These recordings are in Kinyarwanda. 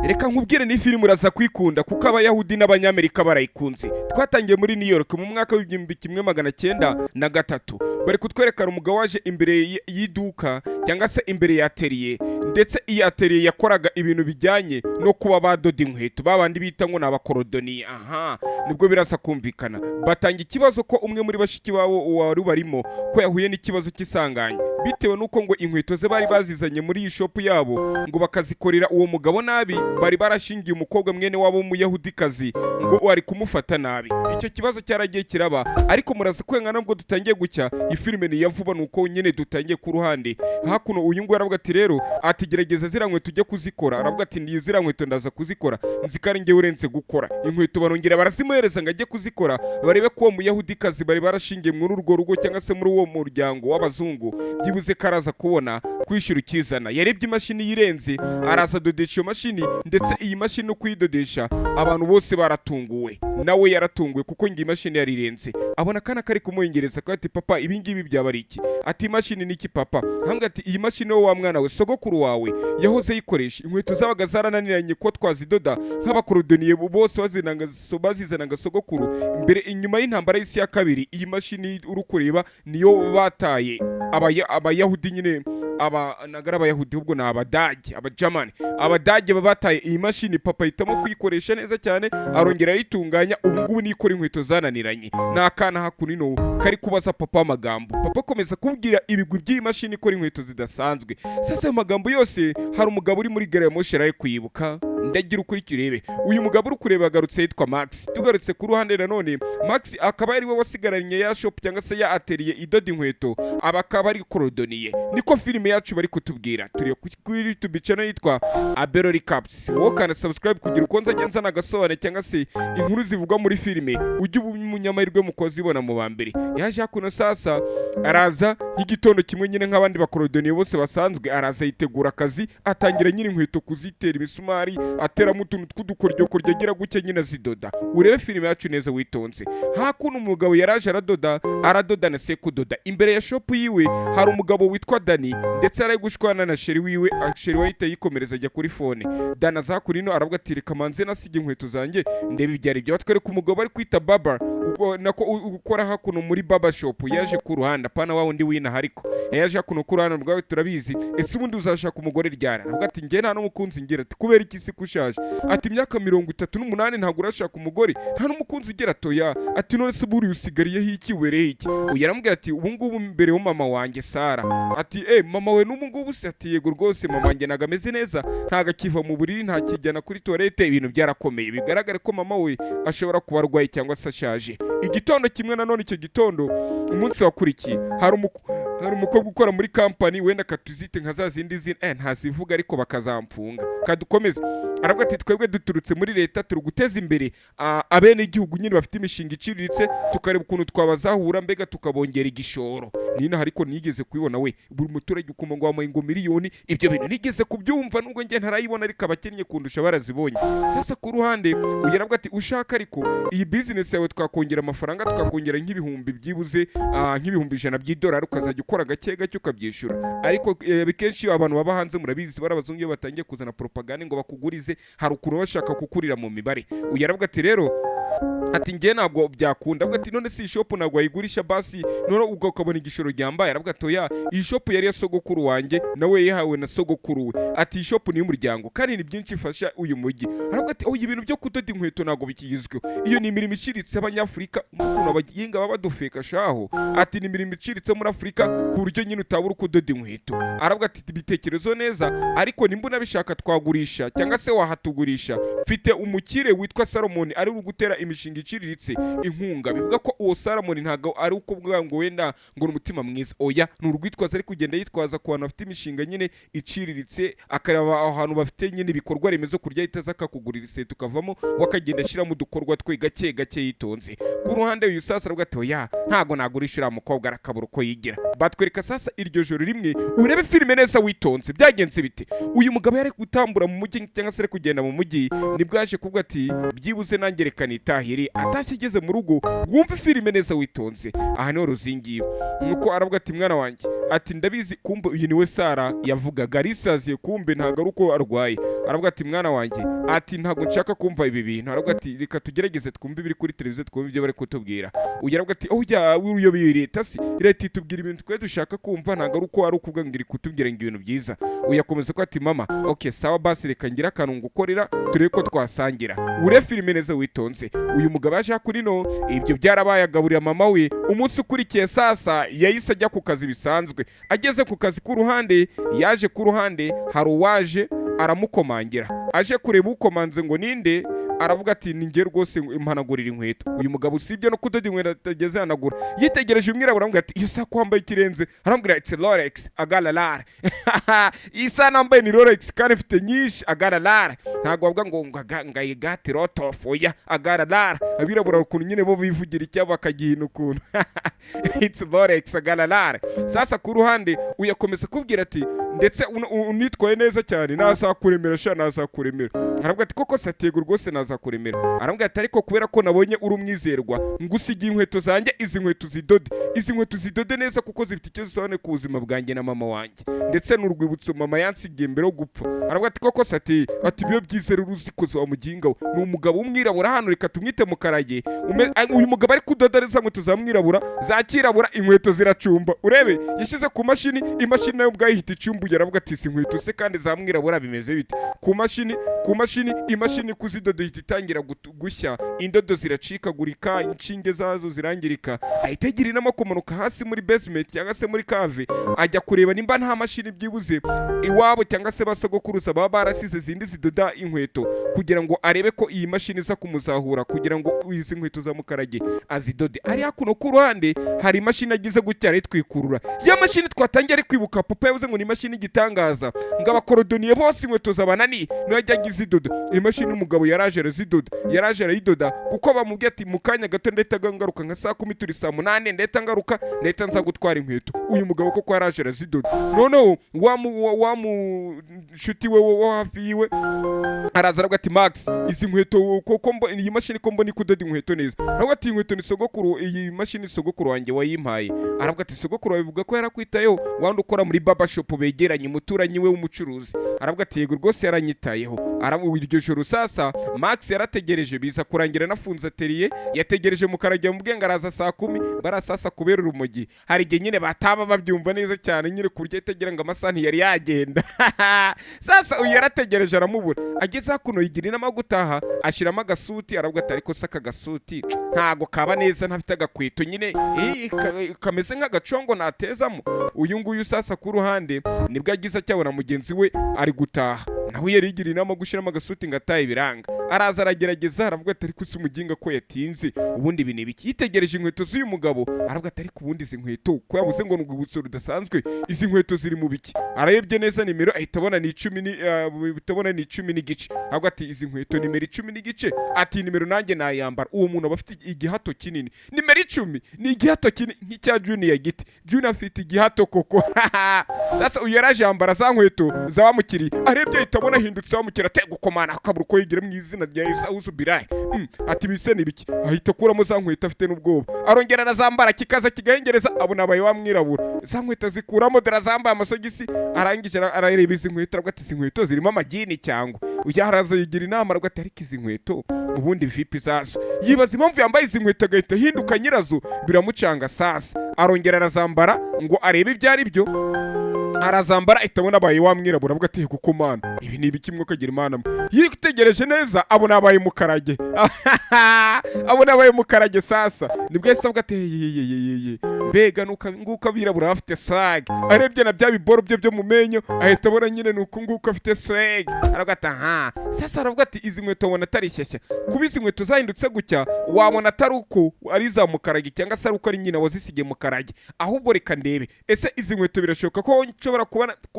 reka nkubwire ni filime uraza kwikunda kuko abayahudi n'abanyamerika barayikunze. Twatangiye muri New York mu mwaka w'1903 bari kutwerekana umugabo waje imbere y'iduka cyangwa se imbere ya atelier, ndetse iyi atelier yakoraga ibintu bijyanye no kuba badoda inkweto babandi bita ngo n'abakorodoniye. Aha nibwo biraza kumvikana, batanga ikibazo ko umwe muri bashiki babo wari barimo ko yahuye n'ikibazo cy'isanganya bitewe nuko ngo inkweto ze bari bazizanye muri iyi shop yabo ngo bakazikorera uwo mugabo nabi, bari barashingiye umukobwa mwene wabo w'umuyahudikazi ngo wari kumufata nabi. Icyo kibazo cyaragiye kiraba, ariko muraza kwengana nubwo dutangiye gucya ifilime ni yavuba nuko nyene dutangiye ku ruhande. Hakuno uyu ngo aravuga ati rero atigerageza ziranywe tujye kuzikora, aravuga ati ndi ziranyweto ndaza kuzikora nzikari ngewe urenze gukora inkweto. Barongera barazimuhereza ngo ajye kuzikora barebe ko uwo muyahudikazi bari barashingiye muri urwo rugo cyangwa se muri uwo muryango w'abazungu byibuze karaza kubona kwishyura ukizana. Yarebye imashini yirenze araza dodesha iyo mashini, ndetse iyi mashini no kuyidodesha abantu bose baratunguwe, nawe yaratunguwe kuko ngi imashini yarirenze. Abona kana kari kumuyengereza ko ati papa ibi ngibi byaba ari iki? Ati imashini niki papa? Hambwa ati iyi mashini wo wa mwana we sogokuru wawe yahoze yikoresha, inkweto zabaga zarananiranye ko twazidoda nk'abakorodoniye bose bazizanaga sogokuru mbere inyuma y'intambara y'isi ya kabiri. Iyi mashini uri kureba niyo bataye abayahudi nyine nagara abayahudi ubwo na abadage abajamani abadage babataye iyi mashini. Papa hitamo kuyikoresha neza cyane arongera aritunganya, ubu ngubu nikora inkweto zananiranye. Nakana hakunino kari kubaza papa amagambo, papa komeza kubwira ibigwi by'iyi mashini ikora inkweto zidasanzwe. Sasa ayo magambo yose hari umugabo uri muri gare ya moshi ari kwibuka. Ndagira ukuri kirebe uyu mugabo uri kureba agarutse yitwa Max. Tugarutse ku ruhande nanone Max akaba ari we wasigaranye ya shop cyangwa se ya atelier idoda inkweto, abakaba ari korodoniye. Niko filime yacu bari kutubwira. Turi kuri YouTube channel yitwa ABELLO Recaps. Wowe kana subscribe kugira uko nzagenza nagasobanura cyangwa se inkuru zivugwa muri filime ujye umunyamahirwe mukozi ibona mu bambere. Yaje hakuno sasa araza nk'igitondo kimwe nyine nk'abandi bakorodoniye bose basanzwe, araza yitegura akazi atangira nyine inkweto kuzitera imisumari ateramo utuntu tw'udukoryo agira guke nyine zidoda. Urebe filime yacu neza witonze. Hakuno umugabo yaraje aradoda na se kudoda. Imbere ya shop yiwe hari umugabo witwa Dani, ndetse ari gushwana na sheri wiwe. Sheri wahita yikomereza ajya kuri phone. Dana zakurino aravuga ati reka manze nasige inkweto zanjye ndebe ibyari byo. Batwereka umugabo ari kwita baba uko nako ukora hakuno muri baba shop. Yaje ku ruhanda pana wawo ndi wina hariko yaje hakuno ku ruhanda rwawe turabizi. Ese ubundi uzashaka umugore ryara? Aravuga ati nge nta n'umukunzi ngira. Ati kubera iki se kushaje? Ati imyaka 38 ntago urashaka umugore nta n'umukunzi ngira toya. Ati none se buri usigariye hiki wereye iki? Uyaramubwira ati ubu ngubu mbere yo mama wanjye Sara. Ati mama we n'ubu ngubu se? Ati yego rwose mama wanjye nagameze neza ntaga kiva mu buriri nta kijyana kuri toilette. Ibintu byarakomeye bigaragare ko mama we ashobora kuba arwaye cyangwa se ashaje. Igitondo kimwe nanone icyo gitondo umunsi wakurikiye hari umukobwa ukora muri company wenda katuzite nka za zindi ntazivuga ariko bakazamfunga. Kadukomeza aravuga ati twebwe duturutse muri leta turi guteza imbere abene igihugu nyine bafite imishinga iciriritse, tukareba ukuntu twabazahura mbega tukabongera igishoro. Nina hariko nigeze kubibona we buri muturage ukuma ngo wamaye ngo miliyoni. Ibyo bintu nigeze kubyumva nubwo nge ntarayibona ariko abakennye kundusha barazibonye. Sasa ku ruhande uyaravuga ati ushaka ariko iyi business yawe twakongera amafaranga tukakongera nk'ibihumbi byibuze nk'ibihumbi 100 by'idolari ukazajya ukora gake gake ukabyishura. Ariko bikenshi abantu baba hanze murabizi barabazungu iyo batangiye kuzana propaganda ngo bakugurize hari ukuntu bashaka kukurira mu mibare. Uyaravuga ati rero ati nge ntabwo byakunda. Avuga ati none si shop ntabwo ayigurisha basi none ubwo ukabona igishoro ryambaye. Aravuga ati oya iyi shop yari ya sogokuru wanjye nawe yahawe na sogokuru we. Ati iyi shop ni y'umuryango kandi ni byinshi ifasha uyu mujyi. Aravuga ati oya ibintu byo kudoda inkweto ntabwo bikigizweho, iyo ni imirimo iciritse abanyafurika ukuntu abaginga baba badufeka shaho. Ati ni imirimo iciritse muri Afurika ku buryo nyine utabura kudoda inkweto. Aravuga ati bitekerezo neza ariko nimbona bishaka twagurisha cyangwa se wahatugurisha. Mfite umukire witwa Salomon ari gutera imishinga iciriritse inkunga. Bivuga ko uwo Salomon ntago ari uko bwa ngo wenda ngo n'umutima mwiza, oya ni urwitwaza ari kugenda yitwaza ku bantu bafite imishinga nyine iciriritse, akaraba ahantu bafite nyine ibikorwa remezo kurya itaza kakugurira ise tukavamo wakagenda ashira mu dukorwa twe gake gake yitonze. Ku ruhande uyu sasa aravuga ati oya ntago nagurishira umukobwa arakabura uko yigira. Batwereka sasa iryo joro rimwe urebe filime neza witonze byagenze bite. Uyu mugabo yari gutambura mu mujyi cyangwa se kugenda mu mujyi nibwo yaje kuvuga ati byibuze nangerekana yitahiriye atashye ageze mu rugo wumva filime neza witonze. Aha niho ruzingiye nuko aravuga ati mwana wanjye ati ndabizi kumbe uyu niwe Sara yavugaga arisaziye kumbe ntago ari uko arwaye. Aravuga ati mwana wanjye ati ntago nshaka kumva ibi bintu. Aravuga ati reka tugerageze twumve ibiri kuri televiziyo twumve ibyo bari kutubwira. Uyu aravuga ati oya uyoboye leta si leta itubwira ibintu twe dushaka kumva ntago ari uko ari ukuvuga ngo iri kutubwira ngo ibintu byiza. Uyu akomeza ko ati mama okay sawa basi reka ngira akantu ngukorera turebe ko twasangira ure filime neza witonze. Uyu mugabo yaje kuri no ibyo byarabaye agaburira mama we. Umunsi ukurikiye sasa yahise ajya ku kazi bisanzwe. Ageze ku kazi ku ruhande yaje ku ruhande hari uwaje aramukomangira aje kureba ukomanze ngo ninde. Aravuga ati ninge rwose impanagurira inkweto. Uyu mugabo usibye no kudoda inkweto atageze hanagura yitegereje umwirabura aramubwira ati iyo saa kwambaye ikirenze. Aramubwira ati Rolex agalalare isa nambaye ni Rolex kandi mfite nyinshi agalalare ntago bavuga ngo ngayigati rotof oya agalalare. Abirabura ukuntu nyine bo bivugira icyo bakagihina ukuntu it's Rolex agalalare. Sasa ku ruhande uyakomeza kubwira ati ndetse unitwaye neza cyane nazakuremera sha nazakuremera. Aravuga ati koko satego rwose nazakuremera. Aravuga ati ariko kubera ko nabonye uri umwizerwa ngusigiye inkweto zanjye izi nkweto zidode neza kuko zifite icyo zisobanuye ku buzima bwanjye na mama wanjye ndetse n'urwibutso mama yansigiye mbere yo gupfa. Aravuga ati koko sati ati biyo byizera uruzikoze wa muginga we ni umugabo w'umwirabura hano reka tumwite mukarage. Uyu mugabo ari kudoda za nkweto za mwirabura zakirabura inkweto ziracumba urebe yashize ku mashini imashini nayo ubwayo ihita icumbuye. Aravuga ati izi nkweto se kandi za mwirabura bimeze bite ku mashini imashini kuzidoda ihita itangira gushya indodo ziracikagurika inshinge zazo zirangirika. Ahita agira inama kumanuka hasi muri basement cyangwa se muri cave ajya kureba nimba nta mashini byibuze iwabo cyangwa se basogokuruza baba barasize zindi zidoda inkweto kugira ngo arebe ko iyi mashini iza kumuzahura kugira ngo izi nkweto za mukarage azidode. Ari hakuno ku ruhande hari imashini agize gutya ari twikurura ya mashini twatangiye ari kwibuka papa yavuze ngo ni imashini gitangaza ngo abakorodoniye bose inkweto zabanani no yajya gizidoda. Imashini umugabo yaraje arayidoda kuko bamubwiye ati mukanya gato ndahita ngaruka nka saa 10 turi saa 8 ndahita ngaruka ndahita nza gutwara inkweto. Uyu mugabo koko yaraje arazidoda noneho wa mushuti we wo hafi yiwe araza aravuga ati Max izi nkweto koko iyi mashini ko mbona ikudoda inkweto neza. Aravuga ati inkweto ni sogokuru iyi mashini sogokuru wanjye wayimpaye. Aravuga ati sogokuru bivuga ko yarakwitayeho wandi ukora muri baba shop begeranye umuturanyi we w'umucuruzi. Aravuga ati yego rwose yaranyitayeho. Iryo joro sasa Max yarategereje biza kurangira nafunze atelier yategereje mukarage mu bwenga araza saa 10 barasasa kubera urumogi. Hari igihe nyine bataba babyumva neza cyane nyine kurya itegira ngo amasani yari yagenda sasa uyu yarategereje aramubura. Ageze hakuno yigira inama gutaha ashiramo agasuti. Aravuga ati ariko saka agasuti ntago kaba neza ntafite agakweto nyine kameze nk'agacongo natezamo. Uyu nguyu sasa ku ruhande nibwo agize cyabona mugenzi we ari gutaha nawe yari yigira inama gushiramo agasuti ngataye ibiranga. Araza aragerageza aravuga ati ariko si umuginga ko yatinze ubundi ibi ni biki. Yitegereje inkweto z'uyu mugabo aravuga ati ariko ubundi izi nkweto ko yavuze ngo n'urwibutso rudasanzwe izi nkweto ziri mu biki. Arayebye neza nimero ahita abona ni 10 n'igice. Aravuga ati izi nkweto nimero 10 n'igice ati nimero nanjye nayambara. Uwo muntu abafite igihato kinini nimero 10 ni igihato kinini nk'icya Junior giti. Junior afite igihato koko sasa uyu yaraje yambara za nkweto za wamukiri arebye ahita abona hindutse wamukira tegukomana akabura ko yigira mu izina rya Yesu birayi ati bise ni biki. Ahita kuramo za nkweto afite n'ubwoba arongera arazambara kikaza kigahengereza abona abaye wamwirabura za nkweto zikuramo derazambaye amasogisi. Arangije arareba izi nkweto aravuga ati izi nkweto zirimo amagini cyangwa ujya haraza yigira inama aravuga ati ariko izi nkweto ubundi vipi zazo yibaza impamvu yambaye izi nkweto agahita hinduka nyirazo biramucanga. Sasa arongera arazambara ngo arebe ibyo ari byo arazambara itabona abaye wamwirabura avuga ati kuko mana ibi ni ibiki mwo kagira imana yitegereje neza abona abaye mukarage abona abaye mukarage. Sasa nibwo yese avuga ati mbega nguko abirabura bafite swag. Arebye na bya biboro byo mu menyo ahita abona nyine nuko nguko afite swag. Aravuga ati aha sasa aravuga ati izi nkweto wabona atari shyashya kuba izi nkweto zahindutse gutya wabona atari uko ari za mukarage cyangwa se ari uko ari nyina wazisigiye mukarage ahubwo reka ndebe ese izi nkweto birashoboka ko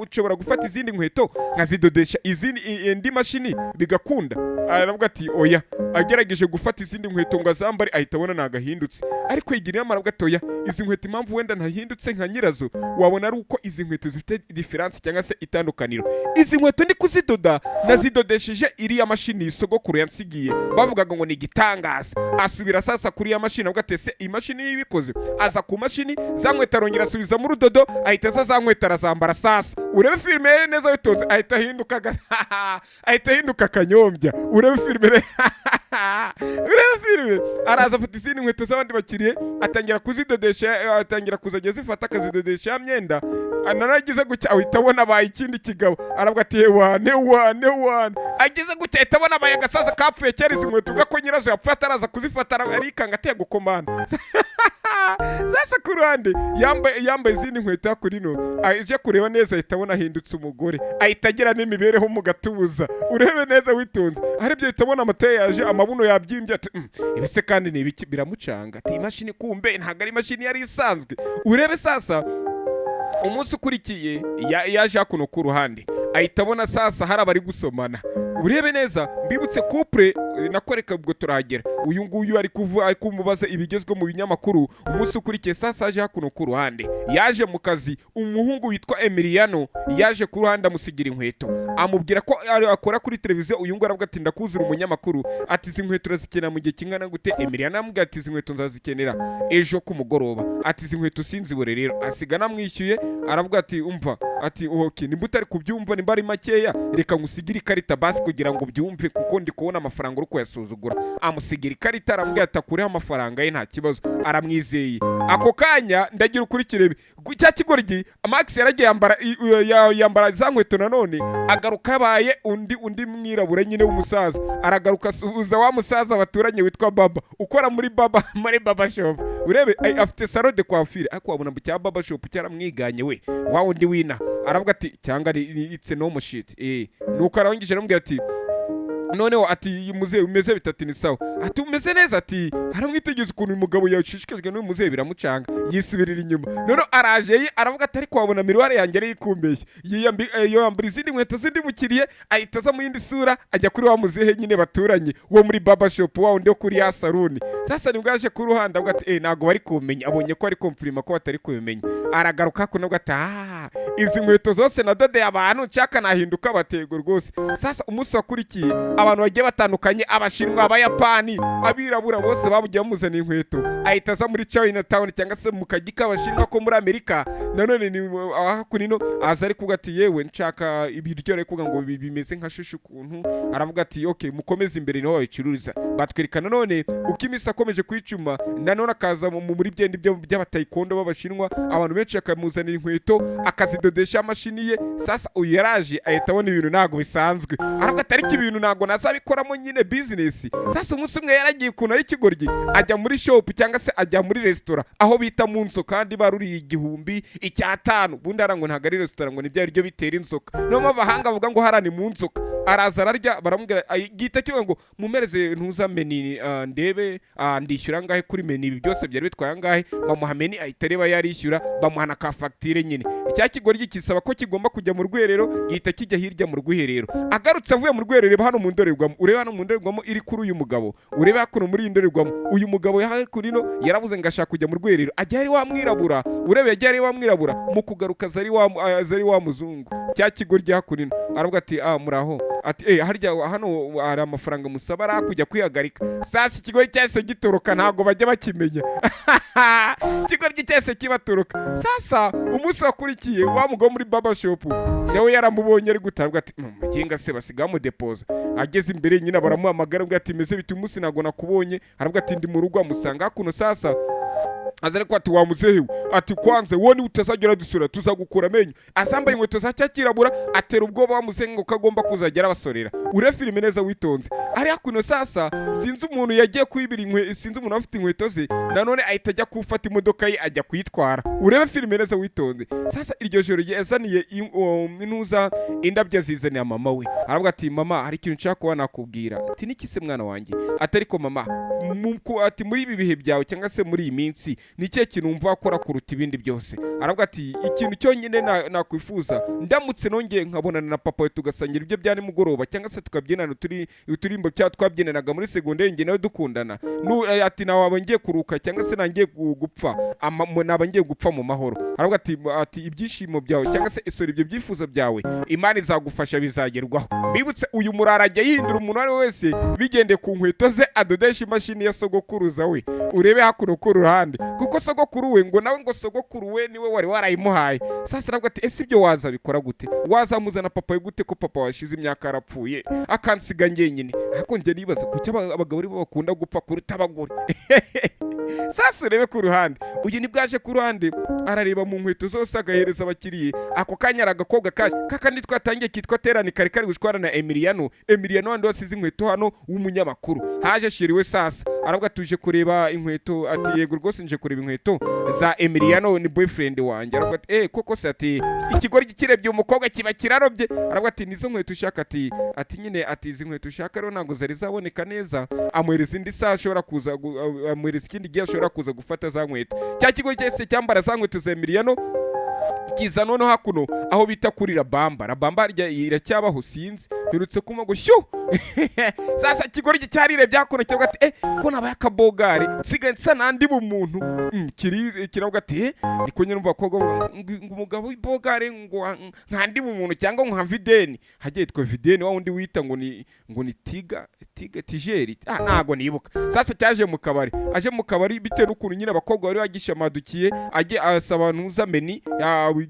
nshobora gufata izindi nkweto nkazidodesha indi mashini bigakunda. Aravuga ati oya, agerageje gufata izindi nkweto ngo azambare ahita abona nagahindutse, ariko yigira inama aravuga ati oya, izi nkweto impamvu wenda ntahindutse nka nyirazo wabona ari uko izi nkweto zifite difference cyangwa se itandukaniro. Izi nkweto ndi kuzidoda nazidodesheje iriya mashini sogokuru yansigiye bavugaga ngo ni igitangaza. Asubira sasa kuri ya mashini avuga ati se imashini yibikoze, aza ku mashini za nkweto arongera asubiza mu rudodo, ahita za nkweto arazambara. Sasa urebe filime neza witonze, ahita hinduka kanyombya. Urebe filime araza afata izindi nkweto z'abandi bakiriye atangira kuzidodesha, atangira kuzajya zifata akazidodesha ya myenda. Anaragize gutya ahita abona abaye ikindi kigabo, aravuga ati wane agize gutya ahita abona abaye agasaza kapfuye kera izi nkweto ubwo ko nyirazo yapfuye ataraza kuzifata, arikanga ateye gukomana. Sasa ku ruhande yambaye izindi nkweto hakurino, aje kureba neza ahita abona ahindutse umugore, ahita agira n'imibereho mu gatuza. Urebe neza witonze, aribyo ahita abona amata yaje, amabuno yabyimbye. Ati ibise kandi ni ibiki, biramucanga. Ati imashini kumbe ntago ari imashini yari isanzwe. Urebe sasa umunsi ukurikiye yaje hakuno ku ruhande, ahita abona sasa hari abari gusomana. Urebe neza mbibutse couple nakoreka ubwo turagera, uyu nguyu ari kumubaza ibigezwe mu binyamakuru. Umunsi ukurikiye sasa aje hakuno ku ruhande, yaje mu kazi, umuhungu witwa Emiliano yaje ku ruhande amusigira inkweto, amubwira ko akora kuri televiziyo. Uyu nguyu aravuga ati ndakuzura umunyamakuru, ati izi nkweto urazikenera mu gihe kingana gute? Emiliano amubwira ati izi nkweto nzazikenera ejo ku mugoroba, ati izi nkweto sinzibure rero. Asiga namwishyuye, aravuga ati umva, ati okay, nimba utari kubyumva, nimba ari makeya reka ngusigire ikarita basi kugira ngo byumve, kuko ndi kubona amafaranga uri kuyasuzugura. Amusigira ikarita, aramubwira ati akureho amafaranga ye nta kibazo, aramwizeye. Ako kanya ndagira ukurikire cya kigoryi Max yaragiye yambara za nkweto nanone, agaruka yabaye undi mwirabura nyine w'umusaza. Aragaruka uza wa musaza baturanye witwa Baba, ukora muri Baba shop. Urebe afite salon de coiffure, ariko wabona mu cya Baba shop cyaramwiganye we wa undi wina. Aravuga ati cyangwa it's no mushit. Nuko arangije aramubwira ati noneho ati muzehe umeze bitatu ni sawa. Ati umeze neza. Ati aramwitegeza ukuntu uyu mugabo yashishikajwe n'uyu muzehe biramucanga, yisubirira inyuma. Noneho araje aravuga ati ariko wabona miruware yanjye ari ikumbeshye. Yambara izindi nkweto zindi mukiriye, ahita aza mu yindi sura ajya kuri wa muzehe nyine baturanye wo muri Baba shop, wa undi kuri ya saluni. Sasa nibwo yaje ku ruhande avuga ati ntago bari kumenya, abonye ko ari komplima ko batari kubimenya. Aragaruka kuno ati izi nkweto zose nadode abantu nshaka nahinduka batego rwose. Sasa umunsi wakurikiye abantu bagiye batandukanye, Abashinwa, Abayapani, abirabura bose babugiye bamuzana inkweto. Ahita aza muri Chinatown cyangwa se mu kagi k'Abashinwa ko muri Amerika. Nanone ni hakunino aza ari kuvuga ati yewe nshaka ibiryo, ari kuvuga ngo bimeze nka shushu ukuntu. Aravuga ati okay, mukomeze imbere niho babicururiza. Batwereka nanone uko imisa akomeje kwicuma, nanone akaza muri byendi by'abataikondo b'Abashinwa, abantu benshi akamuzanira inkweto akazidodesha mashini ye. Sasa uyu yaraje ahita abona ibintu ntago bisanzwe, aravuga ati ariko ibintu ntago nazabikoramo nyine business. Sasa umunsi umwe yaragiye kuno y'ikigoryi ajya muri shop cyangwa se ajya muri restaurant aho bita mu nso, kandi baruriye 1,500. Bundi arango ntago ari restaurant, ngo nibyo aribyo bitera inzoka. No mu bahanga bavuga ngo harani mu nzoka. Araza ararya, baramubwira gita kiwe ngo mumereze ntuza meni ndebe ndishyura ngahe kuri meni, ibi byose byari bitwaye ngahe. Bamuha meni ahita areba yarishyura, bamuhana ka facture nyine. Icya kigoryi kisaba ko kigomba kujya mu rwerero, gihita kijya hirya mu rwiherero. Agarutse avuye mu rwerero hano mu ndorerwamo, ureba hano mu ndorerwamo iri kuri uyu mugabo, ureba hakuno muri indorerwamo. Uyu mugabo yahakunino yaravuze ngo ashaka kujya mu rwerero, ajya ari wa mwirabura. Urebe yajya ari wa mwirabura, mu kugaruka zari wa muzungu. Cya kigoryi hakunino aravuga ati muraho, ati harya hano hari amafaranga musaba ari kujya kwihagarika. Sasa ikigoryi cyase gitoroka ntago bajya bakimenya. Ikigoryi cyase kibatoroka. Sasa umunsi wakurikiye wa mugabo muri Baba shop nawe yaramubonye ari gutarwa ati muginga se basiga mu deposit. Ageze imbere nyina baramuhamagara ngo ati meze biti umunsi nago nakubonye. Aravuga ati ndi mu rugo amusanga kuno. Sasa azare ko ati wa muzehe ati kwanze woni utazagera dusura tuzagukura amenyo. Asambaye inkweto za cyakirabura, atera ubwoba wamusenga ko agomba kuzagera basorera. Ure filime neza witonze. Ari hakuno. Sasa sinzi umuntu yagiye kwibira sinzi umuntu afite inkweto ze, nanone ahita ajya kufata imodoka ye ajya kuyitwara. Urebe filime neza witonze. Sasa iryo joro yazaniye intuza indabyo zizaniye mama we. Aravuga ati mama hari ikintu nshaka kuba nakubwira. Ati niki se mwana wanjye? Atari ko mama ati muri ibi bihe byawe cyangwa se muri iyi minsi ni cye kintu wumva wakora kuruta ibindi byose. Aravuga ati ikintu cyonyine nakwifuza ndamutse nongeye nkabonana na papa we tugasangira ibyo bya nimugoroba cyangwa se tukabyinana uturimbo cya twabyinanaga muri segonderi nge nawe dukundana. Ati nawe ngiye kuruka cyangwa se nangiye gupfa naba ngiye gupfa mu mahoro. Aravuga ati ibyishimo byawe cyangwa se isura ibyo byifuzo byawe Imana izagufasha bizagerwaho. Mbibutse uyu murara ajya yihindura umuntu ari wese bigendeye ku nkweto ze adodesha imashini ya sogokuruza we. Urebe hakuno ku ruhande kuko sogokuru we ngo nawe ngo sogokuru we niwe wari warayimuhaye. Sasa aravuga ati ese ibyo wazabikora gute? Wazamuzana papa we gute ko papa washize imyaka yarapfuye akansiga ngenyine? Ariko nge nibaza kuki abagabo aribo bakunda gupfa kuruta abagore. Sasa urebe ku ruhande uyu ni bwaje ku ruhande arareba mu nkweto zose agahereza abakiriye. Ako kanya aragakobwa kaje kakandi twatangiye kitwa terani kari gushwana na Emiliano wandi wasize inkweto hano w'umunyamakuru. Haje shiriwe sasa aravuga tuje kureba inkweto. Ati yego rwose nje kureba inkweto za Emiliano ni boyfriend wanjye. Aravuga ati koko se ati ikigori kirebye umukobwa kiba kirarobye. Aravuga ati nizo nkweto ushaka? Ati nyine ati izi nkweto ushaka rero ntabwo zari zaboneka neza. Amwereza indi saa ashobora kuza amwereza ikindi gihe ashobora kuza gufata za nkweto. Cya kigo cyese cyambara za nkweto za Emiliano kiza noneho hakuno aho bita kuri rabamba iracyabaho sinzi birutse kuma go shyo. Sasa kigori cyarire byakono cyangwa ati ko nabaye akabogari nsigaye nsa nandi bumuntu kiravuga ati niko nyine umva ko umugabo w'ibogari ngo nkandi bumuntu cyangwa nka videni hagiye twa videni wa undi wita ngo ni tigeri ntago nibuka. Sasa cyaje mu kabari aje mu kabari bitewe n'ukuntu nyine abakobwa bari bagishamadukiye ajye asaba ntuza meni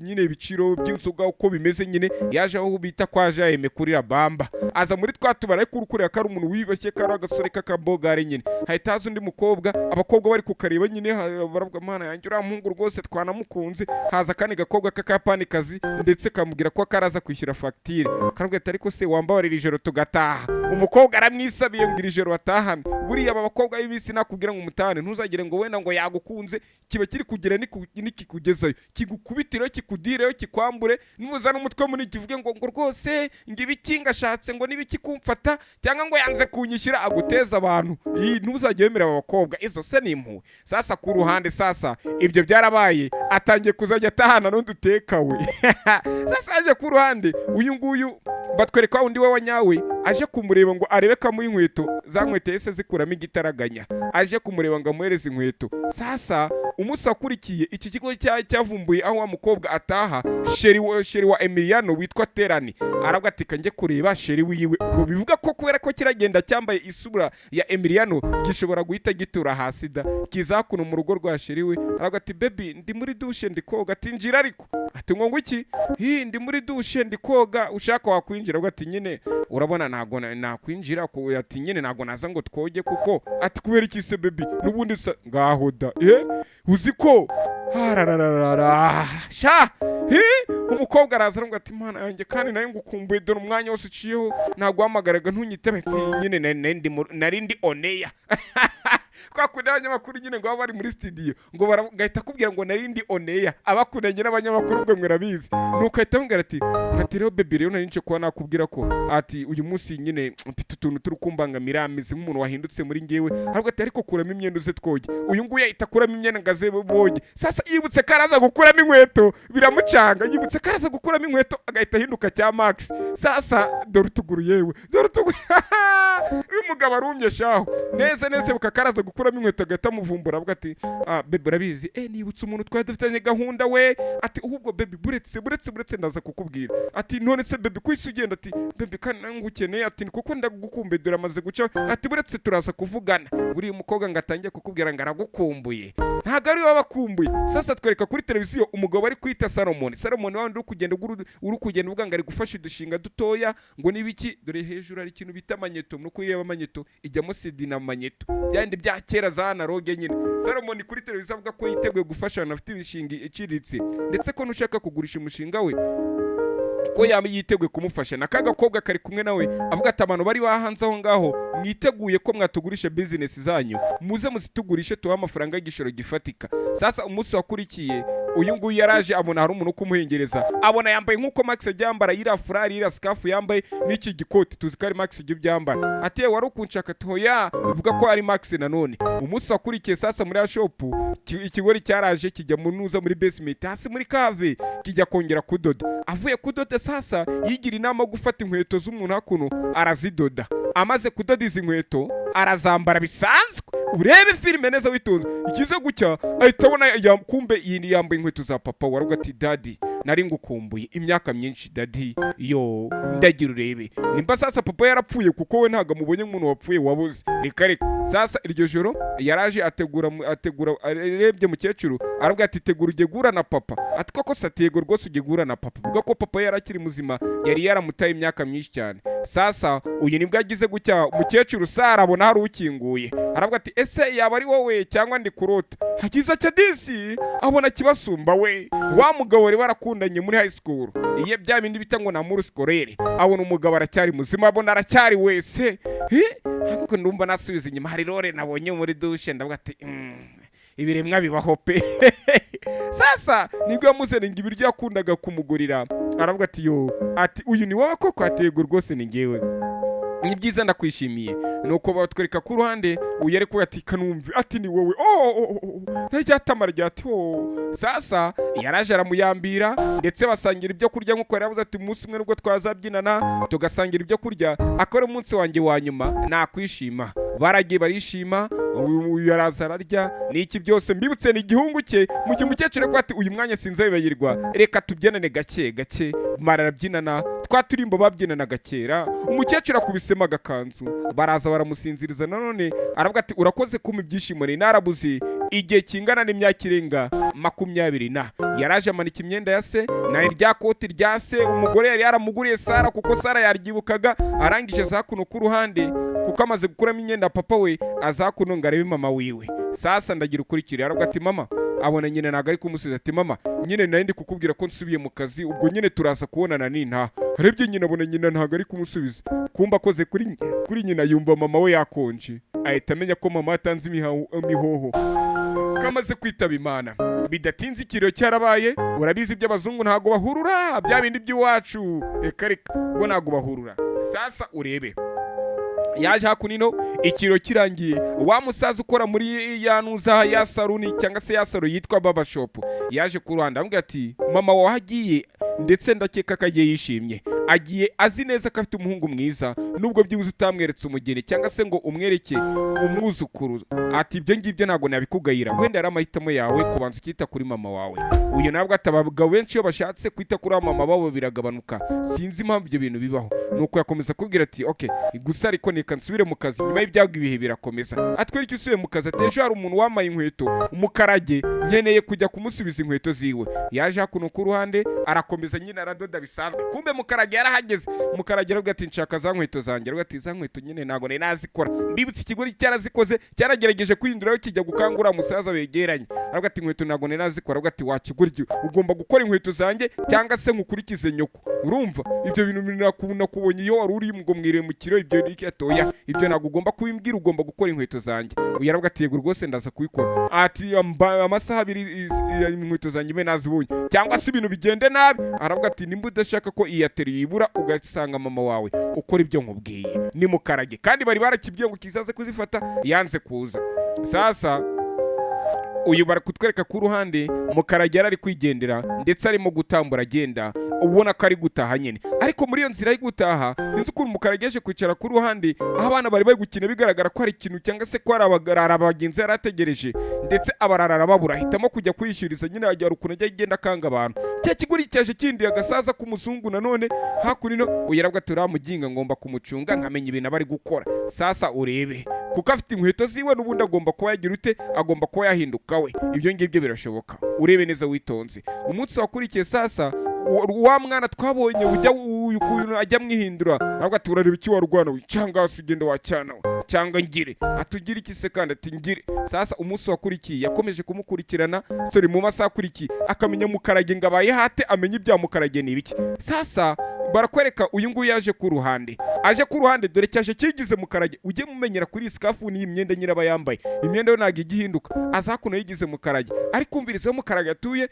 nyine ibiciro by'inzoga uko bimeze nyine yaje aho bita kwa Jaime kuri rabamba aza muri twatubara kurukure akari umuntu wibashye kari agasore kakabogare nyine hahita haza undi mukobwa abakobwa bari kukareba nyine baravuga mana yanjye uriya muhungu rwose twanamukunze. Haza kandi gakobwa kakapani kazi ndetse kamubwira ko karaza kwishyura fagitire karavuga ati ariko se wambabarira ijoro tugataha. Umukobwa aramwisabiye ngo iri joro batahane. Buriya aba bakobwa b'ibisi nakubwira ngo umutahane ntuzagire ngo wenda ngo yagukunze kiba kiri kugera nikikugezayo kigukubitiro kikudireyo kikwambure nimuzana umutwe muri kivuge ngo rwose ngibiki ngashatse ngo nibiki kumfata cyangwa ngo yanze kunyishyura aguteza abantu. Ntuzajye wemera aba bakobwa izo se ni impuhwe. Sasa ku ruhande sasa ibyo byarabaye atangiye kuzajya atahana n'udutekawe. Sasa aje ku ruhande uyu nguyu batwereka undi we wanyawe aje kumureba ngo arebe kamuye inkweto za nkweto yese zikuramo igitaraganya aje kumureba ngo amuhereze inkweto. Sasa umunsi wakurikiye iki kigo cyavumbuye aho wa mukobwa ataha sheri wa Emiliano witwa Terani aravuga ati kanjye kureba sheri wiwe ngo bivuga ko kubera ko kiragenda cyambaye isura ya Emiliano gishobora guhita gitura hasi da kizakuno mu rugo rwa sheri we. Aravuga ati baby ndi muri dushe ndi koga. Ati njira ariko ati ngo iki ndi muri dushe ndi koga ushaka wakwinjira. Aravuga ati nyine urabona ntago nakwinjira ko ati nyine ntago naza ngo twoge kuko ati kubera iki se baby nubundi ngaho da uzi ko sha umukobwa araza aravuga ati mana yanjye kandi nayo ngukumbuye dore umwanya wose uciyeho nagwamagaraga ntunyitabe. Ati nyine narindi oneya kwa kundi abanyamakuru nyine ngo bari muri studio ngo baragahita kubwira ngo narindi oneya abakundanye n'abanyamakuru ubwo mwerabizi nuko ahita ambwira ati rero baby rero nari nce kuba nakubwira ko ati uyu munsi nyine mfite utuntu turi kumbangamira ameze nk'umuntu wahindutse muri ngewe. Aravuga ati ariko kuramo imyenda uze twoge. Uyu nguyu ahita kuramo imyenda ngaze boge. Sasa yibutse karaza gukuramo inkweto biramucanga yibutse karaza gukuramo inkweto agahita ahinduka cya Max. Sasa dore utuguru yewe dore utuguru uyu mugabo arumye shaho neza bukakaraza gukuramo inkweto agahita amuvumbura. Avuga ati baby urabizi nibutse umuntu twari dufitanye gahunda we. Ati ahubwo baby buretse ndaza kukubwira. Ati none se baby kwisi ugenda. Ati baby kandi nangukeneye. Ati kuko ndagukumbuye dore amaze guca. Ati buretse turaza kuvugana. Buri umukobwa ngatangiye kukubwira ngo aragukumbuye ntago ari wabakumbuye. Sasa twereka kuri televiziyo umugabo ari kwita Salomon wandi uri kugenda uvuga ngo ari gufasha udushinga dutoya ngo nibiki dore hejuru hari ikintu bita manyeto no kuyireba manyeto ijyamo CD na manyeto byandi bya kera za analogue nyine. Salomon kuri televiziyo avuga ko yiteguye gufasha abantu bafite ibishinga iciritse ndetse ko nushaka kugurisha umushinga we ko yiteguye kumufasha. Na kagakobwa kari kumwe nawe avuga ati abantu bari bahanze aho ngaho mwiteguye ko mwatugurisha business zanyu muze muzitugurishe tuha amafaranga y'igishoro gifatika. Sasa umunsi wakurikiye uyu nguyu yaraje abona hari umuntu kumuhengereza, abona yambaye nk'uko Max ajya yambara iriya furari iriya scarf yambaye n'iki gikoti tuzi ko ari Max ujya byambara. Ati wari ukunshaka toya bivuga ko ari Max nanone. Umunsi wakurikiye sasa muri ya shop ikigori cyaraje kijya munuza muri basement hasi muri cave kijya kongera kudoda. Avuye kudoda sasa yigira inama gufata inkweto z'umuntu hakuno arazidoda. Amaze kudoda izi nkweto arazambara bisanzwe. Urebe filime neza witonze. Ikize gucya ahita abona kumbe yindi yambaye inkweto za papa. Waravuga ati daddy nari ngukumbuye imyaka myinshi daddy yo ndagira urebe nimba sasa papa yarapfuye kuko we ntaga mubonye umuntu wapfuye wabuze. Reka sasa iryo joro yaraje ategura arebye mukecuru aravuga ati tegura ugegura na papa. Ati koko satego rwose ugegura na papa. Vuga ko papa yarakiri muzima yari yaramutaye imyaka myinshi cyane. Sasa uyu nibwo agize gucya mukecuru Sara abona hari ukinguye aravuga ati ese yaba ari wowe cyangwa ndi kurota. Hagize cyadisi abona kibasumba we wa mugabo wari barakundanye muri high school iye bya bindi bita ngo na muri scolaire. Abona umugabo aracyari muzima abona aracyari wese ariko ndumva nasubiza inyuma hari rore nabonye muri douche ndavuga ati ibiremwa bibaho pe. Sasa nibwo yamuzenga ibiryo yakundaga kumugurira aravuga ati yo ati uyu ni wowe koko. Atego rwose ni ngewe ni byiza ndakwishimiye. Nuko batwereka ku ruhande uyu ari ati kanumve ati ni wowe ntajyatamara ryati sasa yaraje aramuyambira ndetse basangira ibyo kurya nkuko yaravuze ati umunsi umwe nubwo twazabyinana tugasangira ibyo kurya akora umunsi wanjye wa nyuma nakwishima. Baragiye barishima uyu yaraza ararya n'iki byose mbibutse ni igihungu cye mu gihe umukecuru ko ati uyu mwanya sinzabibagirwa reka tubyenane gake gake. Marabyinana twaturimbo babyinana gakera umukecuru akubisema agakanzu baraza baramusinziriza nanone aravuga ati urakoze kuma ibyishimo ni narabuze igihe kingana n'imyaka irenga 20 yaraje amanika imyenda ya se na irya koti rya se umugore yari yaramuguriye Sara kuko Sara yaryibukaga arangije za kuno ku ruhande kuko amaze gukuramo imyenda papa we azakuno ngarebe mama wiwe. Sasa ndagira ukurikira aravuga ati mama abona nyine naga ari kumusubiza ati mama nyine nari ndi kukubwira ko nsubiye mu kazi ubwo nyine turaza kubonana ninta. Arebye nyine abona nyine ntaga ari kumusubiza kumba koze kuri nyina yumva mama we yakonje ahita amenya ko mama atanze imihoho kamaze kwitaba Imana. Bidatinze ikiro cyarabaye urabizi by'abazungu ntago bahurura bya bindi by'iwacu reka bo ntago bahurura. Sasa urebe yaje hakunino ikiro kirangiye wa musaza ukora muri yanuza ya saluni cyangwa se ya salo yitwa Baba Shop yaje ku Rwanda ambwira ati mama wahagiye ndetse ndakeka kagiye yishimye agiye azi neza ko afite umuhungu mwiza nubwo byibuze utamweretse umugeni cyangwa se ngo umwereke umwuzukuru. Ati ibyo ngibyo ntago nabikugayira wenda ari amahitamo yawe kubanza ukita kuri mama wawe. Uyu nabwo atabagabo benshi iyo bashatse kwita kuri mama babo biragabanuka sinzi impamvu ibyo bintu bibaho. Nuko yakomeza kubwira ati okay gusa ariko neka nsubire mu kazi nyuma y'ibyago ibihe birakomeza. Atwereke usubiye mu kazi atejo hari umuntu wamaye inkweto umukarage nkeneye kujya kumusubiza inkweto ziwe. Yaje hakuno ku ruhande arakomeza nyine aradoda bisanzwe kumbe mukarage yarahageze. Mukarage aravuga ati nshaka za nkweto zanjye aravuga ati za nkweto nyine nago nari nazikora mbibutse ikigori cyarazikoze cyaragerageje kwihinduraho kijya gukangura musaza begeranye aravuga ati inkweto nago nari nazikora aravuga ati wakiguryo ugomba gukora inkweto zanjye cyangwa se nkukurikize nyoko. Urumva ibyo bintu nakubonye iyo wari uri ngo mwire mu kiro ibyo niki atoya ibyo nago ugomba kubimbwira ugomba gukora inkweto zanjye. Uyu aravuga ati yego rwose ndaza kubikora. Ati amasaha 2 inkweto zanjye me nazibonye cyangwa se ibintu bigende nabi aravuga ati nimba udashaka ko iyateri yibura ugasanga mama wawe ukora ibyo nkubwiye ni mukarage kandi bari barakibwiye ngo kizaze kuzifata yanze kuza. Sasa uyu barakutwereka ku ruhande mukarage ari kwigendera ndetse arimo gutambura agenda ubona ko ari gutaha nyine ariko muri iyo nzira yo gutaha inzi ko umukarageje kwicara ku ruhande aho abana bari bari gukina bigaragara ko ari ikintu cyangwa se ko ari abagenzi yarategereje ndetse abararara babura hitamo kujya kwishyuriza nyine ajya rukuno ajya igenda kanga abantu cya kiguri cyaje kindi agasaza k'umuzungu nanone hakurino uyarabwa turamuginga ngomba kumucunga nkamenya ibintu bari gukora. Sasa urebe kuko afite inkweto ziwe n'ubundi agomba kuba yagira ute agomba kuba yahinduka we ibyo ngibyo birashoboka urebe neza witonze. Umunsi wakurikiye sasa wa mwana twabonye ujya ukuntu ajya mwihindura aravuga ati urareba iki warwana we cyangwa usugende wacyana cyangwa ngire atugira iki se kandi ati ngire. Sasa umunsi wakurikiye yakomeje kumukurikirana sori mu masaha akurikiye akamenya Mukarage ngabaye hate amenye ibya Mukarage ni biki. Sasa barakwereka uyu nguyu yaje ku ruhande dore cyaje kigize Mukarage ujye mumenyera kuri sikafu ni imyenda nyiraba yambaye imyenda yo nagi gihinduka azakuno yigize Mukarage ari kumviriza Mukarage atuye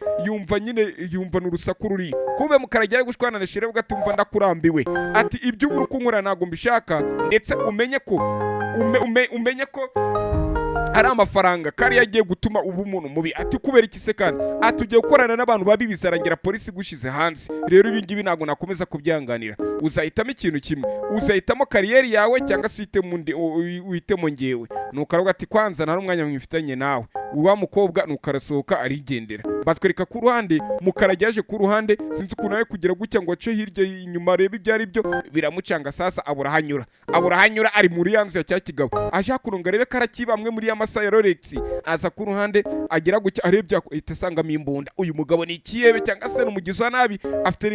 yumva n'urusaku ruri kumbe Mukarage ari gushwana na shire ugatumva ndakurambiwe ati ibyo uri kunkora nago mbishaka ndetse umenye ko ari amafaranga kari yagiye gutuma ubu umuntu mubi ati kubera iki se kandi atugiye gukorana n'abantu babi bizarangira polisi gushize hanze. Rero ibi ngibi ntago nakomeza kubyanganira uzahitamo ikintu kimwe uzahitamo kariyeri yawe cyangwa se uhitemo ngewe nuko aravuga ati kwanza nta n'umwanya mwifitanye nawe uwa mukobwa nuko arasohoka arigendera. Batwereka ku ruhande Mukarage yaje ku ruhande sinzi ukuntu ari kugira gutya ngo ace hirya inyuma arebe ibyo ari byo biramucanga. Sasa aburahanyura ari muri yanzu ya cyakigabo aje kurunga arebe karakibamwe muri amasaha ya Rolex aza ku ruhande agira gutya arebye ahita asangamo imbunda. Uyu mugabo ni ikiyebe cyangwa se n'umugizi wa nabi afite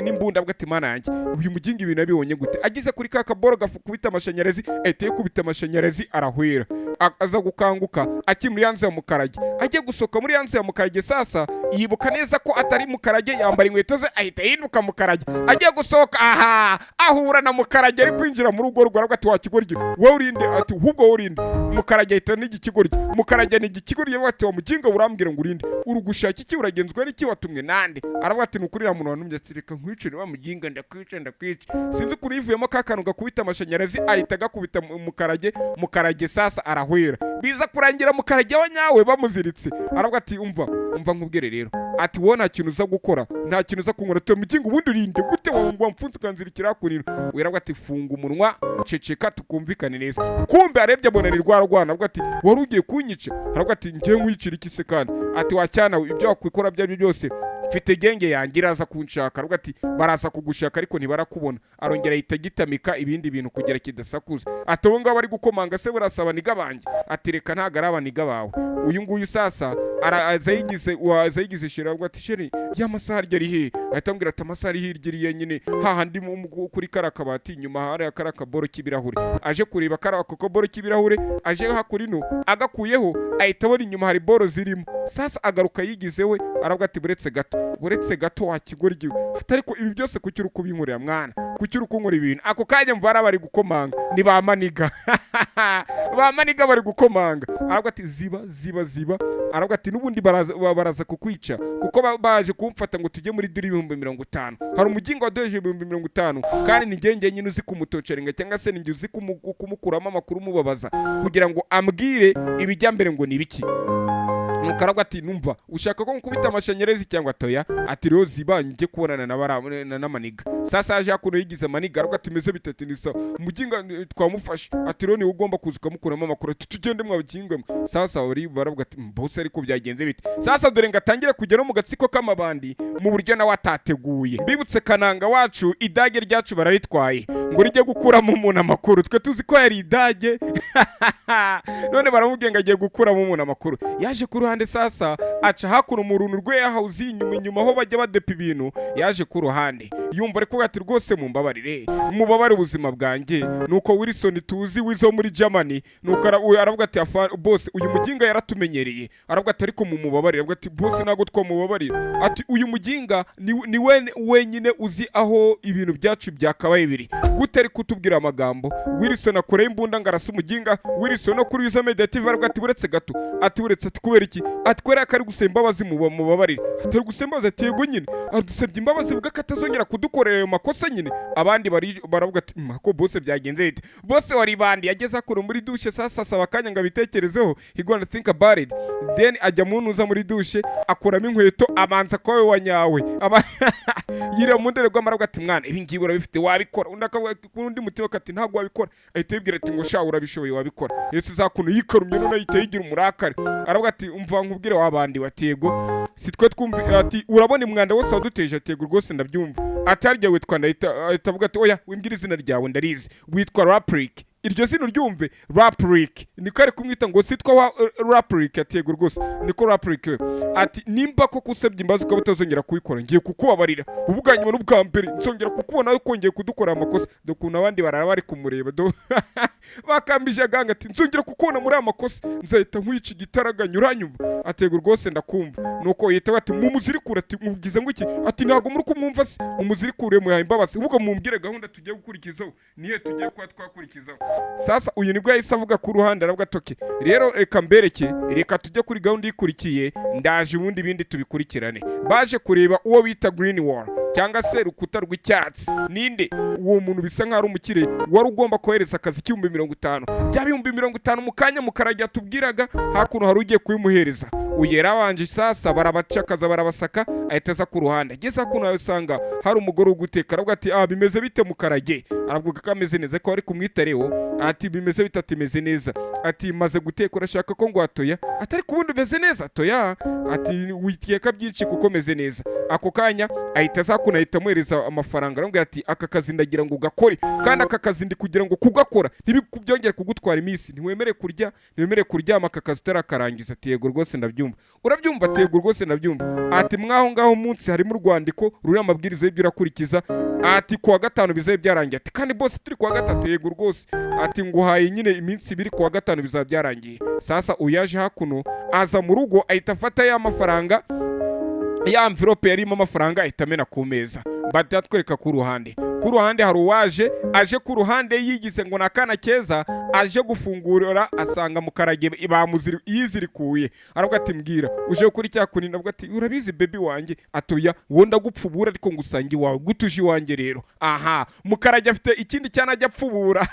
n'imbunda bwati mana yanjye uyu muginga ibintu abibonye gute agize kuri ka kaboro gafukubita amashanyarazi ahita kubita amashanyarazi arahwera aza gukanguka akimuri yanzu ya Mukarage agiye gusoka muri yanzu ya Mukarage. Sasa yibuka neza ko atari Mukarage yambara inkweto ze ahita yinuka Mukarage agiye gusoka ahura na Mukarage ari kwinjira mu rugo rwa ati wakigorye wowe urinde ati hubwo urinde Mukarage ahita n'igikigorye Mukarage ni igikigorye bati wa muginga urambwira ngo urinde urugushaka iki uragenzwe n'iki watumwe nande aravuga ati nukurira muntu wanumye ati reka nkwicire wa muginga ndakwica sinzi kuri ivuyemo kakanu gakubita amashanyarazi ahita gakubita Mukarage. Sasa arahwera biza kurangira Mukarage wanyawe bamuziritse aravuga ati umva nkubwire rero ati wowe nta kintu uza gukora nta kintu uza kunkora to muginga ubundi urinde gute wamfunze ukanzirikira kunira weravuga ati funga umunwa ceceka tukumvikane neza. Kumbe arebye abona ni rwana aravuga ati wari ugiye kunyica aravuga ati ngiye nkwicira iki se kandi ati wacyana ibyo wakwikora byari byose mfite genge yanjye iraza kunshaka aravuga ati baraza kugushaka ariko ntibarakubona. Arongera ahita gitamika ibindi bintu kugira kidasakuza ati abo ngabo bari gukomanga se burasaba niga banje ati reka ntago ari abaniga bawe. Uyu nguyu sasa azayigize shira aravuga ati sheri y'amasaha ryari he ahita ambwira ati amasaha ari hirya nyine hahandi kuri karakabati inyuma hari akarakaboro k'ibirahure aje kureba karakaboro k'ibirahure aje hakurino agakuyeho ahita abona inyuma hari boro zirimo. Sasa agaruka yigizewe aravuga ati buretse gato wakigorye atariko ibi byose kucyura kubinkorera mwana kucyura kunkora ibintu ako kanya mvara bari gukomanga ni bamaniga bamaniga bari gukomanga aravuga ati ziba aravuga ati nubundi baraza kukwica kuko baje kumfata ngo tujye muri diri 50,000 hari umugingo wadoje 50,000 kandi ni ngenge nyine uzi kumutocerenga cyangwa se ninjye uzi kumukuramo amakuru mubabaza kugira ngo ambwire ibijya mbere ngo ni biki. Mukaragwa ati numva ushaka ko nkubita amashanyarazi cyangwa toya ati rero zibanje kubonana na maniga. Sasa aje akuno yigize maniga aravuga ati meze bitatu nisa umuginga twamufashe ati rero ni ugomba kuzuka mukuramo amakuru tugende mwabuginga. Sasa bari baravuga ati mbose ariko byagenze bite. Sasa dore ngatangira kugera mu gatsiko k'amabandi mu buryo na watateguye bibutse kananga wacu idage ryacu bararitwaye ngo rijye gukuramo umuntu amakuru twe tuzi ko yari idage none baramubwiye ngo agiye gukuramo umuntu amakuru yaje ku ruhande. Sasa aca hakuno mu runtu rwe yahauzi inyuma aho bajya badepa ibintu yaje ku ruhande yumva ariko ati rwose mumbabarire ubuzima bwanjye nuko Wilson tuzi wizo muri Germany nuko aravuga ati boss uyu muginga yaratumenyereye aravuga ati ariko mumubabarire aravuga ati boss nago twamubabarira ati uyu muginga ni wenyine uzi aho ibintu byacu byakabaye biri gute ari kutubwira amagambo. Wilson akoreye imbunda ngarasa umuginga Wilson no kuri user mediative aravuga ati buretse gato ati buretse ati kubera iki ati kwera kari gusemba imbabazi mubabarire atari gusemba zatego nyine adusebye imbabazi vuga katazongera kudukorera ayo makosa nyine. Abandi baravuga ati mako boss byagenze bite boss wari bandi yageza kuri muri douche. Sasa saba kanya ngabitekerezeho he gonna think about it then ajya munuza muri douche akuramo inkweto abanza kwawe wanyawe yire mu ndere gwamara ati mwana ibi ngibi urabifite wabikora undi mutima kati ntabwo wabikora ahita yibwira ati ngo sha urabishoboye wabikora Yesu zakuno yikarumye none ahita yigira umurakare aravuga ati umva nkubwire wabandi watego sitwe twumva ati urabona imwanda wose waduteje atego rwose ndabyumva ati harya witwa ndahita avuga ati oya wimbwira izina ryawe ndarizi witwa Raprick iryo zino ryumve Raprik niko ari kumwita ngo sitwa Raprik ati yego rwose niko Raprik ati nimba ko kusebya imbazi ko batazongera kubikora ngiye kukubabarira ubuganyuma n'ubwa mbere nsongera kukubona yuko ngiye kudukora amakosa dokuna abandi barara bari kumureba bakambije aganga ati nsongera kukubona muri amakosa nzahita nkwica igitaraganya uranyumva atego rwose ndakumva nuko yita bati mumuzirikura ati mugize ngo iki ati ntago muri kumwumva se mumuzirikure muyaye imbabazi ubwo mumbwire gahunda tugiye gukurikizaho niye tugiye kwa twakurikizaho sasa uyu nibwo yahise avuga ku ruhande aravuga toke rero reka mbereke reka tujye kuri gahunda ikurikiye ndaje ubundi bindi tubikurikirane baje kureba uwo bita Green Wall cyangwa se rukuta rw'icyatsi ninde uwo muntu bisa nkaho ari umukire wari ugomba kohereza akazi k'ibihumbi 50 bya bihumbi 50 mu kanya mukarajya tubwiraga hakuno hari ugiye kubimuhereza uyera wanje sasa barabacakaza barabasaka ahitaza ku ruhande ageze hakuno usanga hari umugore uguteka aravuga ati bimeze bite mukarage aravuga ko ameze neza ko ari kumwitareho ati bimeze bitatu imeze neza ati maze guteka urashaka ko ngo atoya atari kubundi umeze neza toya ati witeka byinshi kuko meze neza ako kanya ahitaza kuna ahitamuhereza amafaranga aravuga ati aka kazi ndagira ngo ugakore kandi aka kazi ndi kugira ngo kugakora ntibikubyongere kugutwara iminsi ntiwemere kurya ntiwemere kuryama aka kazi utarakarangiza ati yego rwose ndabyumva urabyumva tego rwose ndabyumva ati mwaho ngaho munsi harimo urwandiko ruri amabwiriza y'ibyo urakurikiza ati kuwa gatanu bizabe byarangiye ati kandi bose turi kuwa gatatu yego rwose ati nguhaye nyine iminsi 2 kuwa gatanu bizaba byarangiye sasa uyaje hakuno aza mu rugo ahita afata ya mafaranga ya envelope yarimo amafaranga ahita amena ku meza batatwereka ku ruhande hari uwaje aje ku ruhande yigize ngo nakana keza aje gufungurira asanga mukarage yizirikuye aravuga ati mbwira uje kuri cyakunina avuga ati urabizi baby wanjye atoya wonda gupfubura ariko ngusangi wawe gutuje wanjye rero aha mukarage afite ikindi cyana ajya pfubura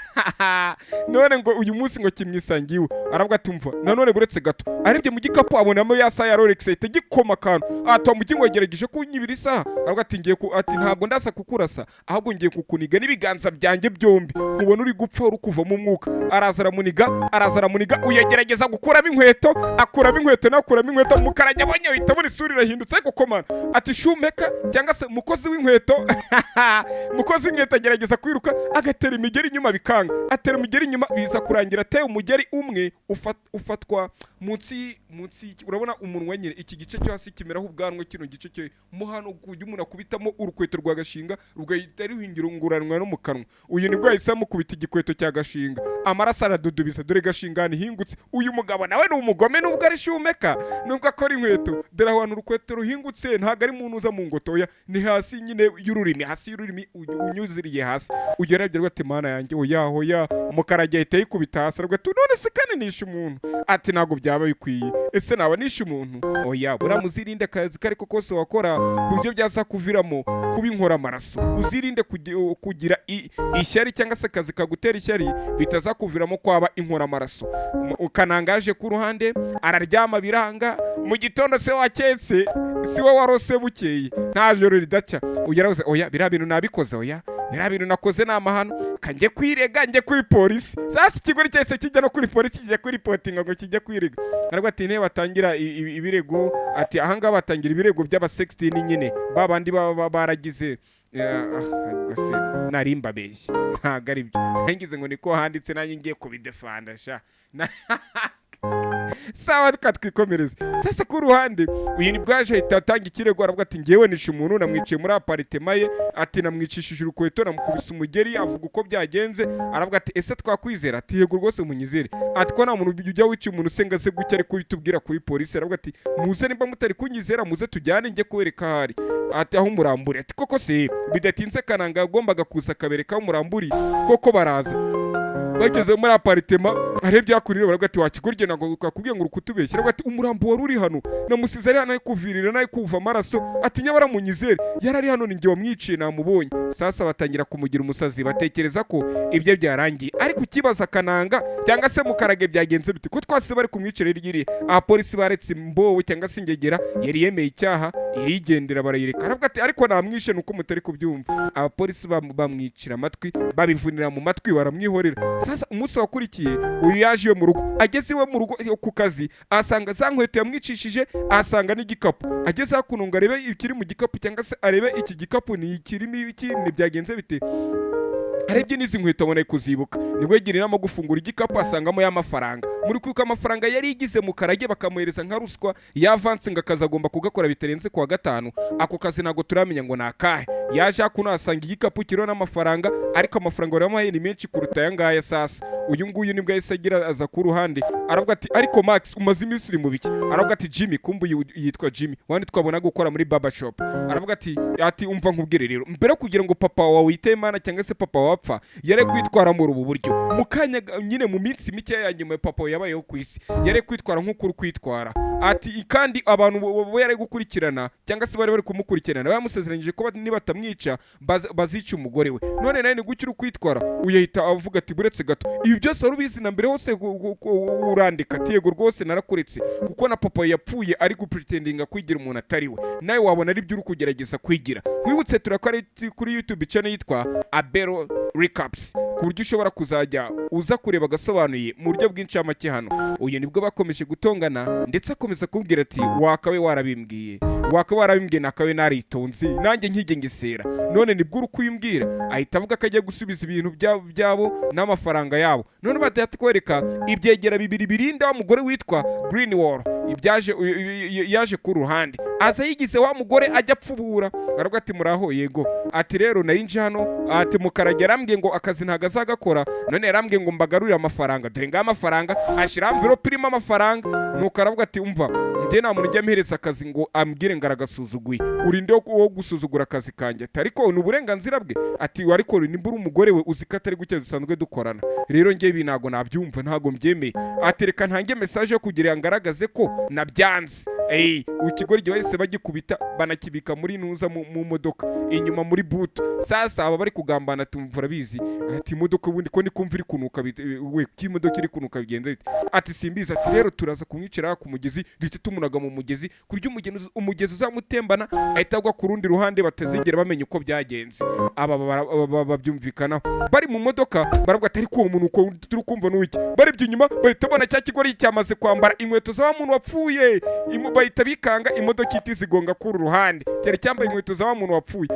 none ngo uyu munsi ngo kimwisangiwe aravuga ati mva nanone buretse gato arebye mu gikapu abonamo ya sa ya Rolex gikoma kantu mukingo yagerageje kunyibira isaha aravuga ati ngiye ati ntago ndasa kukurasa ahubwo ngiye kukuniga n'ibiganza byanjye byombi mubona uri gupfa uri kuva mu mwuka araza aramuniga uyegerageza gukuramo inkweto akuramo inkweto nakuramo inkweto mukarajya abonye uhita muri Isura irahindutse ariko komana ati shumeka cyangwa se mukozi w'inkweto mukozi w'inkweto agerageza kwiruka agatera imigeri inyuma bikanga atera imigeri inyuma biza kurangira ateye umugeri umwe ufatwa munsi urabona umunwa nyine iki gice cyo hasi kimeraho ubwanwa kino gice cyo muhano kujya umuntu akubitamo urukweto rwa Gashinga rugahita ruhingiranguranwa no mu kanwa uyu nibwo yahise amukubita igikweto cya Gashinga amaraso aradudubiza dore Gashinga hingutse uyu mugabo nawe ni umugome nubwo ari shumeka nubwo akora inkweto dore ahantu urukweto ruhingutse ntago ari muntu uza mu ngotoya ni hasi nyine y'ururimi hasi y'ururimi unyuziriye hasi ugerabye rwate mana yanjye oya umukarage ahita yikubita hasi rwate none se kaninisha umuntu ati nago byaba bikwiye ese naba nisha umuntu oya buramuzirinde akazi kariko kose wakora kuryo byaza kuviramo kubinkora amaraso uzirinde kugira ishyari cyangwa se akazi kagutera ishyari bitaza kuviramo kwaba inkora amaraso ukanangaje ku ruhande araryama biranga mu gitondo se waketse si wowe warose bukeye nta joro ridacya ugeraguze oya bira bintu nabikoze oya bira bintu nakoze namahano kanjye kwirega njye kuri polisi sasa ikigori cyese kijya no kuri polisi kijya kuri reportinga ngo kijya kwirega ariko ati ne batangira ibirego ati ahanga batangira ibirego by'aba16 nyine babandi baragize gase narimba beshi ntago ari byo ngize ngo niko handitse nanjye ngiye kubidefanda sha sawa twikomereze sasa ku ruhande uyu ni bwaje itatanga ikirego aravuga ati ngewe nishe umuntu namwiciye muri apartment ye ati namwicishije urukweto namukubise umugeri avuga uko byagenze aravuga ati ese twakwizera ati yego rwose munyizere ati ko nta muntu ujya wica umuntu senga se gucya ariko bitubwira kuri polisi aravuga ati muze nimba mutari kunyizera muze tujyane nge kubereka hari ati aho umuramburi ati koko se bidatinze kananga agombaga kuza kabereka umuramburi koko baraza bageze muri apartment arebye akurira baravuga ati wakigurye nago kakubwiye ngo urukutubeshye aravuga ati umurambo wari uri hano namusize ari hano kuvirira nayo kuva amaraso ati nyabara munyizere yarari hano ninjye wamwiciye namubonye sasa batangira kumugira umusazi batekereza ko ibyo byarangiye ariko kibaza kananga cyangwa se mukarage byagenze bite ko twase bari kumwicira irigiri apolisi baretse mbowe cyangwa se ingegera yari yemeye icyaha irigendera barayireka aravuga ati ariko namwishe nuko mutari kubyumva apolisi bamwicira amatwi babivunira mu matwi baramwihorera sasa umunsi wakurikiye uyu yaje yo mu rugo ageze iwe mu rugo ku kazi asanga za nkweto yamwicishije asanga n'igikapu ageze hakuno ngo arebe ikiri mu gikapu cyangwa se arebe iki gikapu ni ikirimo ibiki ni byagenze bite arebye n'izi nkweto abona kuzibuka nibwo yagira inama gufungura igikapu asangamo y'amafaranga muri kuko amafaranga yari yigize mu karage bakamuhereza nka ruswa yavanse ngo akazi agomba kugakora bitarenze kuwa gatanu ako kazi ntago turamenya ngo nakahe yaje hakuno asanga igikapu kiriho n'amafaranga ariko amafaranga baramuhaye ni menshi kuruta aya ngaya sasa uyu nguyu nibwo yahise agira aza ku ruhande aravuga ati ariko Max umaze iminsi uri mu biki aravuga ati Jimmy kumbuye yitwa Jimmy wandi twabona gukora muri barber shop aravuga ati umva nkubwire rero mbere kugira ngo papa wawe witeye Imana cyangwa se papa wapfa yare kwitwara muri ubu buryo mukanya nyine mu minsi mike yanyuma papa yabayeho ku isi yare kwitwara nk'ukuri kwitwara ati kandi abantu bo yare gukurikirana cyangwa se bari kumukurikirana bamusezeranyije ko niba tamwica bazica umugore we none nawe ni gucyo uri kwitwara uyahita avuga ati buretse gato ibi byose wari ubizi na mbere hose urandika ati yego rwose narakuretse kuko na papa yapfuye ari gupretendinga kwigira umuntu atari we nawe wabona ari byo uri kugerageza kwigira mwibutse turakora kuri YouTube channel yitwa ABELLO Recaps ku buryo ushobora kuzajya uza kureba Agasobanuye mu buryo bw'incamake hano uyu nibwo bakomeje gutongana ndetse akomeza kubwira ati wakawe warabimbwiye nakawe naritonze nanjye nkigengesera none nibwo uri kuyimbwira ahita avuga ko agiye gusubiza ibintu byabo n'amafaranga yabo none batahita kwereka ibyegera bibiri birinda wa mugore witwa Green Wall ibyaje yaje ku ruhande aza yigize wa mugore ajya pfubura aravuga ati muraho yego ati rero narinje hano ati mukarage arambwiye ngo akazi ntago azagakora none yarambwiye ngo mbagarurire amafaranga dore nga amafaranga ashira envelope irimo amafaranga nuko aravuga ati umva njye nta muntu ujya mpereza akazi ngo ambwire ngaragasuzuguye urinde wo gusuzugura akazi kanjye ariko ni uburenganzira bwe ati ariko nimba uri umugore we uzi ko atari gutya dusanzwe dukorana rero njye ibi ntago nabyumva ntago mbyemeye ati reka ntange message yo kugira ngaragaze ko nabyanze ikigori gihise bagikubita banakibika muri ntuza mu modoka inyuma muri boot sasa aba bari kugambana tumvura bizi ati imodoka ubundi ko nikumva iri kunuka we kimodoka iri kunuka bigenze bite ati simbiza ati rero turaza kumwicira ku mugezi duhite tumunaga mu mugezi kurya umugezi uzamutembana ahita agwa ku rundi ruhande batazigera bamenya uko byagenze aba babyumvikana bari mu modoka baravuga ati ariko uwo muntu uko turi kumva n'uwiki bari by'inyuma bahita babona cya kigori cyamaze kwambara inkweto za muntu wapfuye bahita bikanga imodoka itizigonga ku ruhande cyari cyambaye inkweto za muntu wapfuye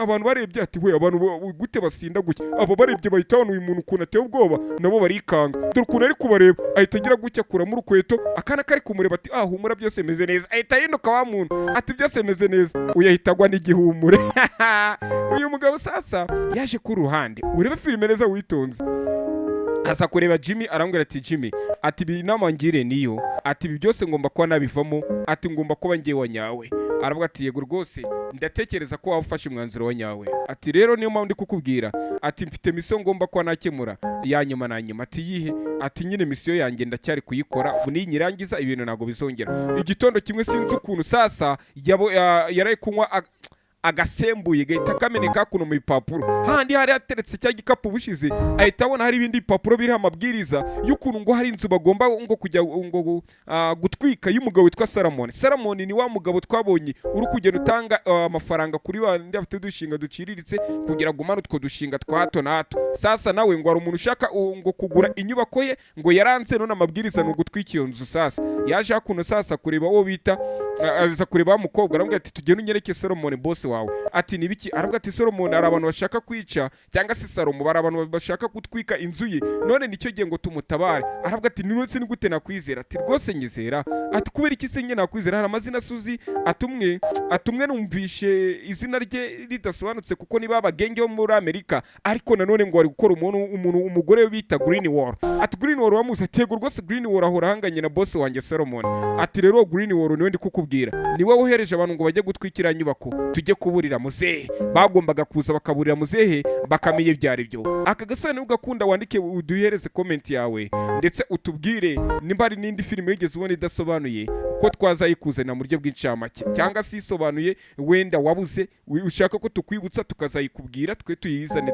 abantu barebye ati we abantu gute basinda gutya abo barebye bahita babona uyu muntu ukuntu ateye ubwoba nabo barikanga dore ukuntu ari kubareba ahita agira gutya kuramo Rukweto akana kari kumureba ati humura byose meze neza ahita yinuka wa muntu ati byose meze neza uyahita agwa n'igihumure uyu mugabo sasa yaje ku ruhande urebe filime neza witonze aza kureba Jimmy arambwira ati Jimmy ati binama ngire niyo ati ibi byose ngomba kuba nabivamo ati ngomba kuba ngiye wanyawe aravuga ati yego rwose ndatekereza ko wafashe umwanzuro wanyawe ati rero niyo mpamvu ndi kukubwira ati mfite mission ngomba kuba nakemura yanyuma na nyuma ati yihe ati nyine mission yanjye ndacyari kuyikora buni nyirangiza ibintu nago bizongera igitondo kimwe sinzi ukuntu sasa yaraye kunywa agasembuye gahita kameneka kuno mu bipapuro handi hari hateretse cya gikapu bushize ahita abona hari ibindi bipapuro biri amabwiriza y'ukuntu ngo hari inzu bagomba ngo kujya ngo gutwika y'umugabo witwa Salamon ni wa mugabo twabonye uri kugenda utanga amafaranga kuri bandi afite dushinga duciriritse kugira ngo umane utwo dushinga twa hato na hato sasa nawe ngo ari umuntu ushaka ngo kugura inyubako ye ngo yaranze none amabwiriza no gutwika iyo nzu sasa yaje hakuno sasa kureba uwo bita aza kureba umukobwa arambwira ati tugende unyereke Salamon boss wawe ati nibiki aravuga ati Salamon ari abantu bashaka kwica cyangwa se Salomo bari abantu bashaka gutwika inzu ye none nicyo gihe ngo tumutabare aravuga ati nibutse ni gute nakwizera ati rwose nyizera ati kubera iki se nye nakwizera hari amazina Suzi atumwe numvishe izina rye ridasobanutse kuko niba abagenge bo muri Amerika ariko nanone ngo ari gukora umugore bita Green Wall ati Green Wall wamuze atego rwose Green Wall ahora hanganye na boss wanjye Salamon ati rero Green Wall niwe ndi kukubwira niwe wohereje abantu ngo bajye gutwikira nyubako tujye kuburira muzehe bagombaga kuza bakaburira muzehe bakamenye byari byo aka gasane ugakunda wandike uduhereze comment yawe ndetse utubwire nimba ari nindi filime yigeze ubona idasobanuye ko twazayikuzana mu buryo bw'incamake cyangwa se isobanuye wenda wabuze ushaka ko tukwibutsa tukazayikubwira twe tuyizane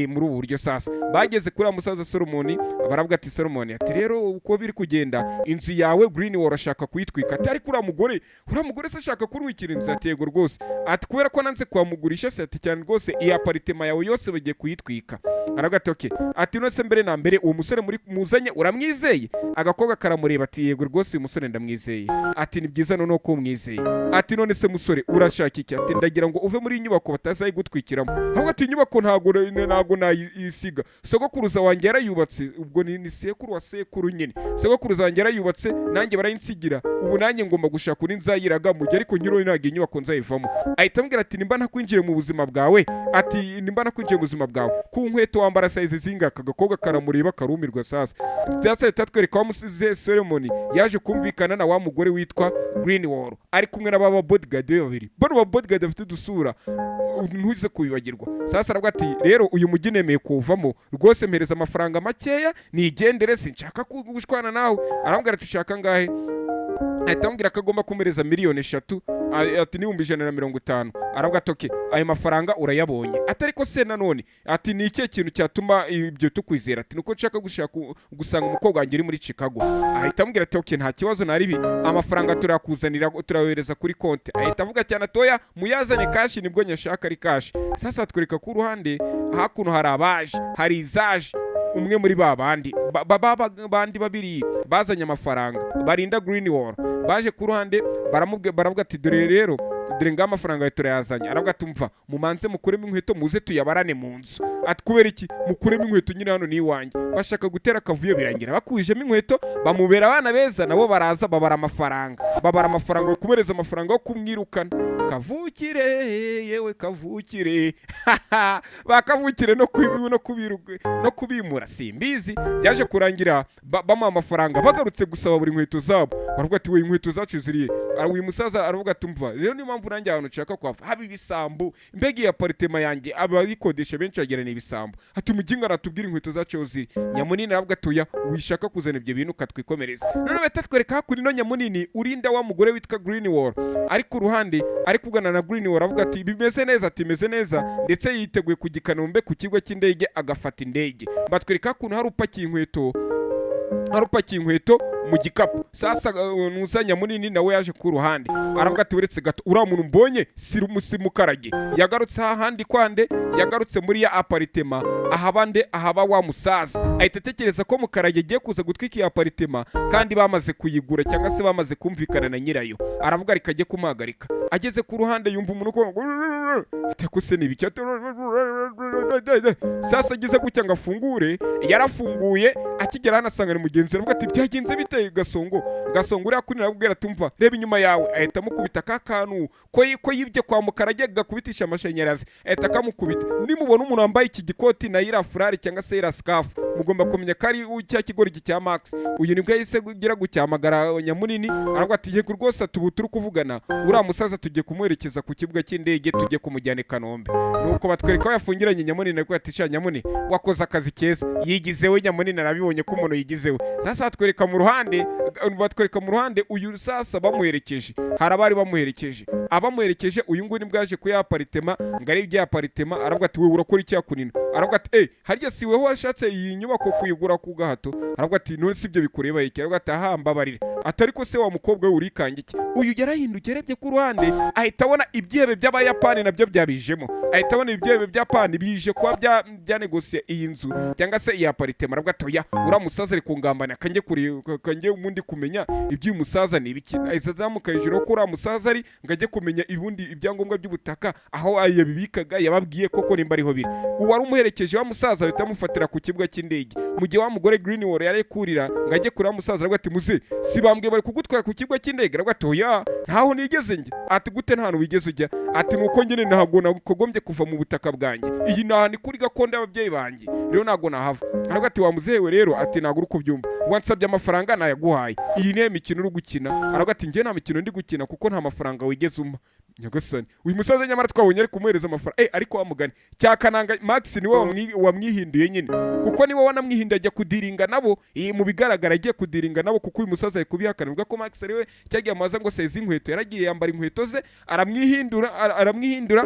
muri ubu buryo sasa bageze kuri musaza Salamon baravuga ati Salamon ati rero uko biri kugenda inzu yawe Green Wall ashaka kuyitwika ati ari kuri mugore se ashaka kurwikira inzu atego rwose ati kubera ko nanze kwamugurisha se ati cyane rwose iyi apartment yawe yose bagiye kuyitwika aravuga ati okay ati none se mbere na mbere uwo musore muri muzanye uramwizeye agakobwa karamureba ati yego rwose uyu musore ndamwizeye ati ni byiza none ko umwizeye. Ati none se musore urashaka iki? Ati ndagira ngo uve muri iyi nyubako batazayigutwikiramo. Ahubwo ati inyubako ntago nayisiga, sogokuruza wanjye yarayubatse, ubwo ni sekuru wa sekuru nyine, sogokuruza wanjye yarayubatse nanjye barayinsigira, ubu nanjye ngomba gushaka uri nzayiraga mu gihe ariko nyiro ntago inyubako nzayivamo. Ahita ambwira ati nimba ntakwinjire mu buzima bwawe, ati nimba nakwinjiye mu buzima bwawe ku nkweto wambara size zingaka. Agakobwa karamureba karumirwa. Sasa byasa tatwereka wa musize ceremony yaje kumvikana na wa mugore witwa Greenwall ari kumwe na baba bodyguard babiri. Bano ba bodyguard bafite dusura ntuze kubibagirwa. Sasa aravuga ati rero uyu mujyi nemeye kuvamo rwose, mpereza amafaranga makeya nigendere, sinshaka kugushwana nawe. Arambwira ati ushaka ngahe? Ahita ambwira ko agomba kumereza miliyoni 3, ati n'ibihumbi 150. Aravuga ati okay, ayo mafaranga urayabonye. Atari ko se nanone ati ni ikihe kintu cyatuma ibyo tukwizera? Ati nuko nshaka gusanga umukobwa wanjye uri muri Chicago. Ahita ambwira ati okay, nta kibazo naribi, amafaranga turakuzanira turayohereza kuri konti. Ahita avuga cyane atoya muyazane kashi, nibwo nyashaka ari kashi. Sasa atwereka ku ruhande hakuno hari abaje, hari izaje umwe muri babandi bandi babiri bazanye amafaranga barinda Greenwall baje ku ruhande baravuga ati dore rero dore nga amafaranga yawe turayazanye. Aravuga ati umva mumanze mukuremo inkweto muze tuyabarane mu nzu. Ati kubera iki? Mukuremo inkweto nyine hano ni iwanjye. Bashaka gutera akavuyo birangira bakujemo inkweto, bamubera abana beza, nabo baraza babara amafaranga kumereza amafaranga yo kumwirukana. Kavukire yewe kavukire bakavukire no kubimura simbizi. Byaje kurangira bamuha amafaranga bagarutse gusaba buri inkweto zabo. Baravuga ati we inkweto zacu ziriye. Uyu musaza aravuga ati umva rero ni mpamvu nanjye ahantu nshaka kwava haba ibisambo, mbega iyi apartment yanjye abayikodesha benshi bagerana ibisambo. Ati umuginga aratubwira inkweto zacu ziri. Nyamunini aravuga ati oya wishaka kuzana ibyo bintu ukatwikomereza. None batatwereka hakuri no Nyamunini urinda wa mugore witwa Greenwall ari ku ruhande ari kugana na Greenwall. Aravuga ati bimeze neza, ati meze neza, ndetse yiteguye kugikanombe ku kigo cy'indege agafata indege. Batwereka hakuno hari upakiye inkweto mu gikapu. Sasa nuza Nyamunini nawe yaje ku ruhande. Aravuga ati uretse gato uriya muntu mbonye simukarage. Yagarutse hahandi kwande, yagarutse muri ya apartment ahaba wa musaza. Ahita atekereza ko Mukarage agiye kuza gutwika iyi apartment kandi bamaze kuyigura cyangwa se bamaze kumvikana na nyirayo. Aravuga ariko ajye kumuhagarika. Ageze ku ruhande yumva umuntu ko atakuse n'ibiki. Sasa agize gutya ngo afungure, yarafunguye akigera hano asanga ni mugenzi. Aravuga ati byagenze bite Gasongo uriya kuri narabwira tumva reba inyuma yawe. Ahita amukubita kakantu ko yibye kwa Mukarage gakubitisha amashanyarazi. Ahita kamukubita. Nimubona umuntu wambaye iki gikoti na ira furari cyangwa se ira scarf, mugomba kumenya ko ari cya kigori cya Max. Uyu nibwo yahise kugira gucyamagara Nyamunini. Aravuga ati yego rwose tubu turi kuvugana uriya musaza tugiye kumwerekeza ku kibuga cy'indege tugiye kumujyana i Kanombe. Nuko batwereka ko yafungiranye Nyamunini. Ariko ati sha Nyamunini wakoze akazi keza, yigizewe Nyamunini arabibonye ko umuntu yigizewe. Sasa batwereka mu ruhande uyu sasa bamuherekeje, harabari bamuherekeje uyu nguyu nibwo yaje ku ya apartment ngari bya apartment. Aravuga ati we urakora iki yakunina? Aravuga ati harya si weho washatse iyi nyubako kuyigura ku gahato? Aravuga ati none sibyo bikureba iki? Aravuga ati aha mbabarira. Atari ko se wa mukobwa we urikange iki? Uyu yarahindukiye arebye ku ruhande ahita abona ibyebe by'abayapani nabyo byabijemo. Ahita abona ibyebe by'Apani bije kuba bya negosia iyi nzu cyangwa se iyi apartment. Aravuga ati oya uriya musaza ari kungambana kanjye umundi kumenya iby'uyu musaza ni ibiki. Ahita azamuka hejuru ko uriya musaza ari ngajye kumenya ibundi ibyangombwa by'ubutaka aho yabibikaga yababwiye koko nimba ariho biri. Uwari umuherekeje wa musaza ahita amufatira ku kibuga cy'indege. Mu gihe wa mugore Greenwall yari kurira ngajye kuri wa musaza. Aravuga ati muze sibambwe bari kugutwara ku kibuga cy'indege? Aravuga ati oya ntaho nigeze njye. Ati gute nta hantu wigeze ujya? Ati nuko nyine ntago nakogombye kuva mu butaka bwanjye, iyi nta ni kuri gakondo y'ababyeyi banjye, rero ntago nahava. Aravuga ati wa muzehewe rero ati ntago uri kubyumva, wansabye amafaranga nayaguhaye, iyi niyo mikino uri gukina. Aravuga ati njye nta mikino ndi gukina kuko nta mafaranga wigeze umpa. Nyagasani uyu musaza nyamara twabonye ari kumuhereza amafaranga. Ariko wamugani cyakananga Max niwe wamwihinduye nyine, kuko niwe wanamwihinduye ajya kudiringa nabo. Mu bigaragara agiye kudiringa nabo kuko uyu musaza ari kubihakana. Bivuga ko Max ariwe cyagiye amaza ngo seze inkweto, yaragiye yambara inkweto ze aramwihindura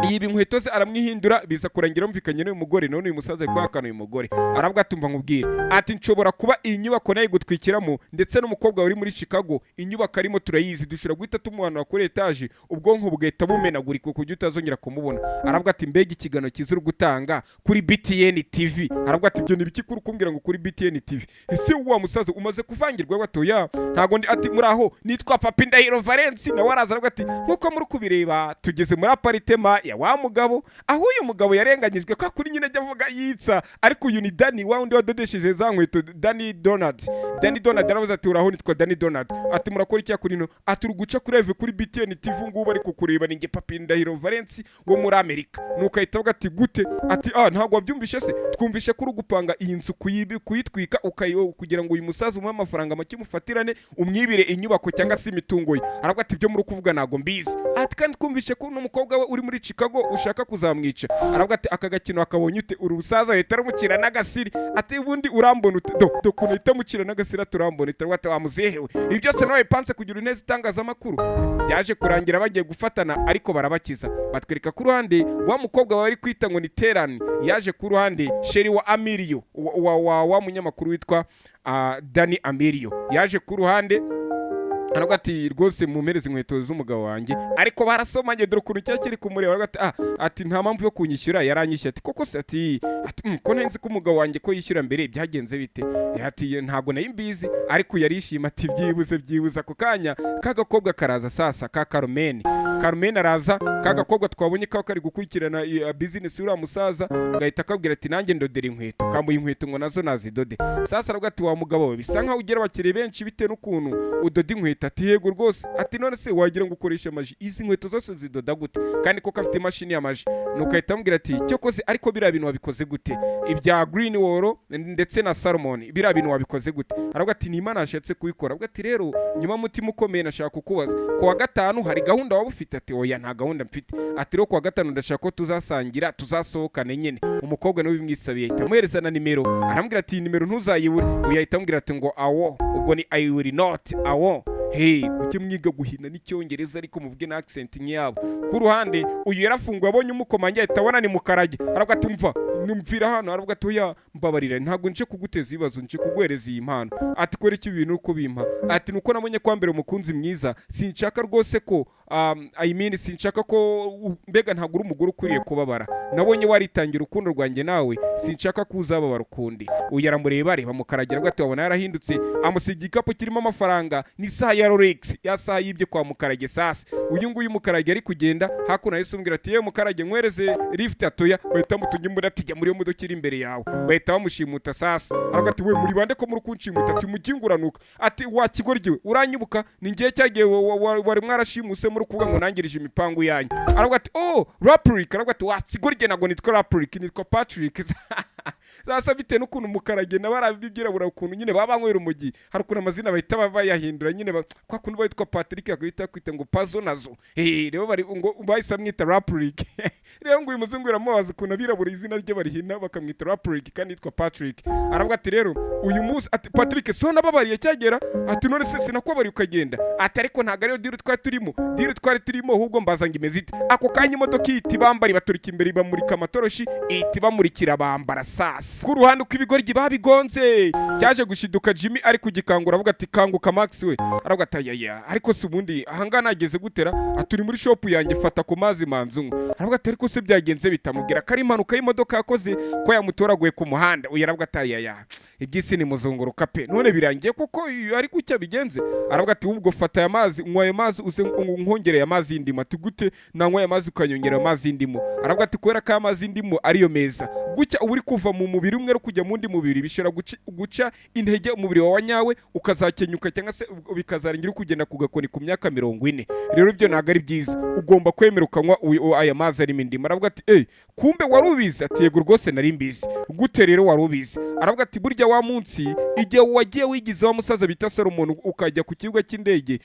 iyi inkweto ze aramwihindura biza kurangira mvikanye n'uyu mugore none uyu musaza ari kwakana uyu mugore aravuga atumva nkubwire ati nshobora kuba iyi nyubako nayo gutwikiramo ndetse n'umukobwa uri muri Chicago inyubako arimo turayizi dushobora guhita tumuhanura kuri etage ubwonko bugahita bumenagurika kujya utazongera kumubona aravuga ati mbega ikigano kizuru gutanga kuri BTN TV aravuga ati ibyo nibiki kuri kumbwira ngo kuri BTN TV ese wa musaza umaze kuvangirwa batoya ntago ndi ati muraho nitwa Papa Ndahiro Valence na waraza aravuga ati nkuko muri kubireba tugeze muri aparitema ya wa mugabo aho uyu mugabo yarenganyijwe kwa kuri nyine ajya avuga yitsa ariko uyu ni Dani wa undi wadodesheje za nkweto Dani Donald aravuze ati uraho nitwa Dani Donald ati murakora iki kuri no ati uruguca kuri live kuri BTN TV ngubu ari kukureba ninge Papa Ndahiro Valence wo muri Amerika nuko ahita avuga ati gute ati ntago wabyumvishe se twumvishe ko urugupanga iyi nzu kuyitwika kugira ngo uyu musaza umuhe amafaranga make mufatirane umwibire inyubako cyangwa se imitungo ye aravuga ati ibyo muri kuvuga nago mbizi ati kandi twumvishe ko n'umukobwa we uri muri Chicago ushaka kuzamwica aravuga ati aka gakino akabonye ute urusaza ahita arumukira n'agasiri ati ubundi urambona ute do kunita mukira n'agasira turambona aravuga ati wamuzehewe ibi byose nawe panse kugira ineza itangazamakuru byaje kurangira bagiye gufatana ariko barabakiza batwereka ku ruhande wa mukobwa bari kwita ngo ni Terani yaje ku ruhande sheri wa Amilio wa munyamakuru witwa Dani Amilio yaje ku ruhande aravuga ati rwose mumereze inkweto z'umugabo wanjye ariko barasomanye dore ukuntu cyakiri kumureba aravuga ati nta mpamvu yo kunyishyura yaranyishyura ati koko se ati ko ntenzi ko umugabo wanjye ko yishyura mbere byagenze bite ati ntago nayo mbizi ariko yarishima ati byibuze ako kanya kagakobwa karaza sasa ka Carmen araza kagakobwa twabonye ko kari gukurikirana business y'ura musaza gahita akabwira ati nanjye ndodera inkweto kambuye inkweto ngo nazo nazidode sasa aravuga ati wa mugabo we bisa nkaho ugera bakire benshi bite n'ukuntu udoda inkweto ati yego rwose ati none se wagira ngo ukoresha maji izi nkweto zose zidoda gute kandi ko kafite imashini ya maji nuko ahita amubwira ati cyo koze ariko biriya bintu wabikoze gute ibya green wall ndetse na salmon biriya bintu wabikoze gute aravuga ati ni Imana yashatse kubikora aravuga ati rero nyuma mutima ukomeye nashaka kukubaza ku wa gatanu hari gahunda waba ufite ati oya nta gahunda mfite ati rero ku wa gatanu ndashaka ko tuzasangira tuzasohokane nyine umukobwa nawe bimwisabiye ahita amuhereza na nimero arambwira ati nimero ntuzayibure uyu ahita amubwira ati ngo awo ubwo ni I will not awo ujye mwiga guhina n'icyongereza ariko muvuge na accent nk'iyabo ku ruhande uyu yarafunguye abonye umukomanya ahita abona ni mukarage aravuga ati mva numvira hano aravuga ati oya mbabarira ntabwo nje kuguteza ibibazo nje kuguhereza iyi mpano ati kora iki bintu uko bimpa ati nuko nabonye kwambera umukunzi mwiza sinshaka rwose ko sinshaka ko mbega ntabwo uri umugore ukwiriye kubabara nabonye waritangira urukundo rwanjye nawe sinshaka ko uzababara ukundi uyu aramureba areba mukaragira aravuga ati wabona yarahindutse amusiga igikapu kirimo amafaranga n'isaha ya Rolex ya saha y'ibyo kwa mukarage sasa uyu nguyu mukarage ari kugenda hakuno yese umbwira ati yewe mukarage nkwereze lift atoya bahita mutunye muri ati jya muri yo modoka iri imbere yawe bahita bamushimuta sasa aravuga ati we muri bande ko muri kunshimuta ati mukinguranuka ati wa kigoryiwe uranyibuka ni ngiye cyagiye wari mwarashimuse muri kuvuga ngo nangirije imipangu yanyu aravuga ati Raprick aravuga ati wa kigorye nago nitwa Raprick nitwa Patrick sasa bite n'ukuntu mukarage nabarabibyirabura ukuntu nyine babanywera umugi hari ukuntu amazina bahita bayahindura nyine kwa kuntu bayitwa Patrick akahita kwita ngo Pazo nazo rero bari ngo bahise mwita Raprick rero ngo uyu muzungu yaramubaza ukuntu abirabura izina rye barihina bakamwita Raprick kandi yitwa Patrick aravuga ati rero uyu munsi ati Patrick so nababariye cyagera ati none se sinakubabariye ukagenda ati ariko ntago ariyo diro twari turimo ahubwo mbaza ngo imeze ite ako kanya imodoka iti bambari baturika imbere bamurika amatoroshi iti bamurikira bambara sasa ku ruhande uko ibigoryi babigonze cyaje gushiduka Jimmy ari kugikangura avuga ati kanguka Max we aravuga ati yaya ariko se ubundi ahangana ageze gutera aturi muri shop yanjye fata ku mazi manzungu aravuga ati ariko se byagenze bitamubwira kari impanuka y'imodoka yakoze ko yamutoraguye ku muhanda uyu aravuga ati yaya ibyisi ni muzunguruka pe none birangiye kuko ari kucya bigenze aravuga ati ubwo fata ya mazi unywaye mazi uze nkongereye amazi y'indimo ati gute nanywaye amazi ukanyongera amazi y'indimo aravuga ati kubera ko amazi y'indimo ariyo meza gucya uri kuva mu mubiri umwe kujya mu ndi mubiri bishira guca intege umubiri wawe nyawe ukazakenyuka cyangwa se bikazaringira kugenda ku gakoni ku myaka 40 rero ibyo ntago ari byiza ugomba kwemera ukanywa aya mazi arimo indimo aravuga ati kumbe warubizi ati yego rwose nari mbizi gute rero warubizi aravuga ati burya wa munsi igihe wagiye wigize wa musaza bita Solomon ukajya ku kibuga cy'indege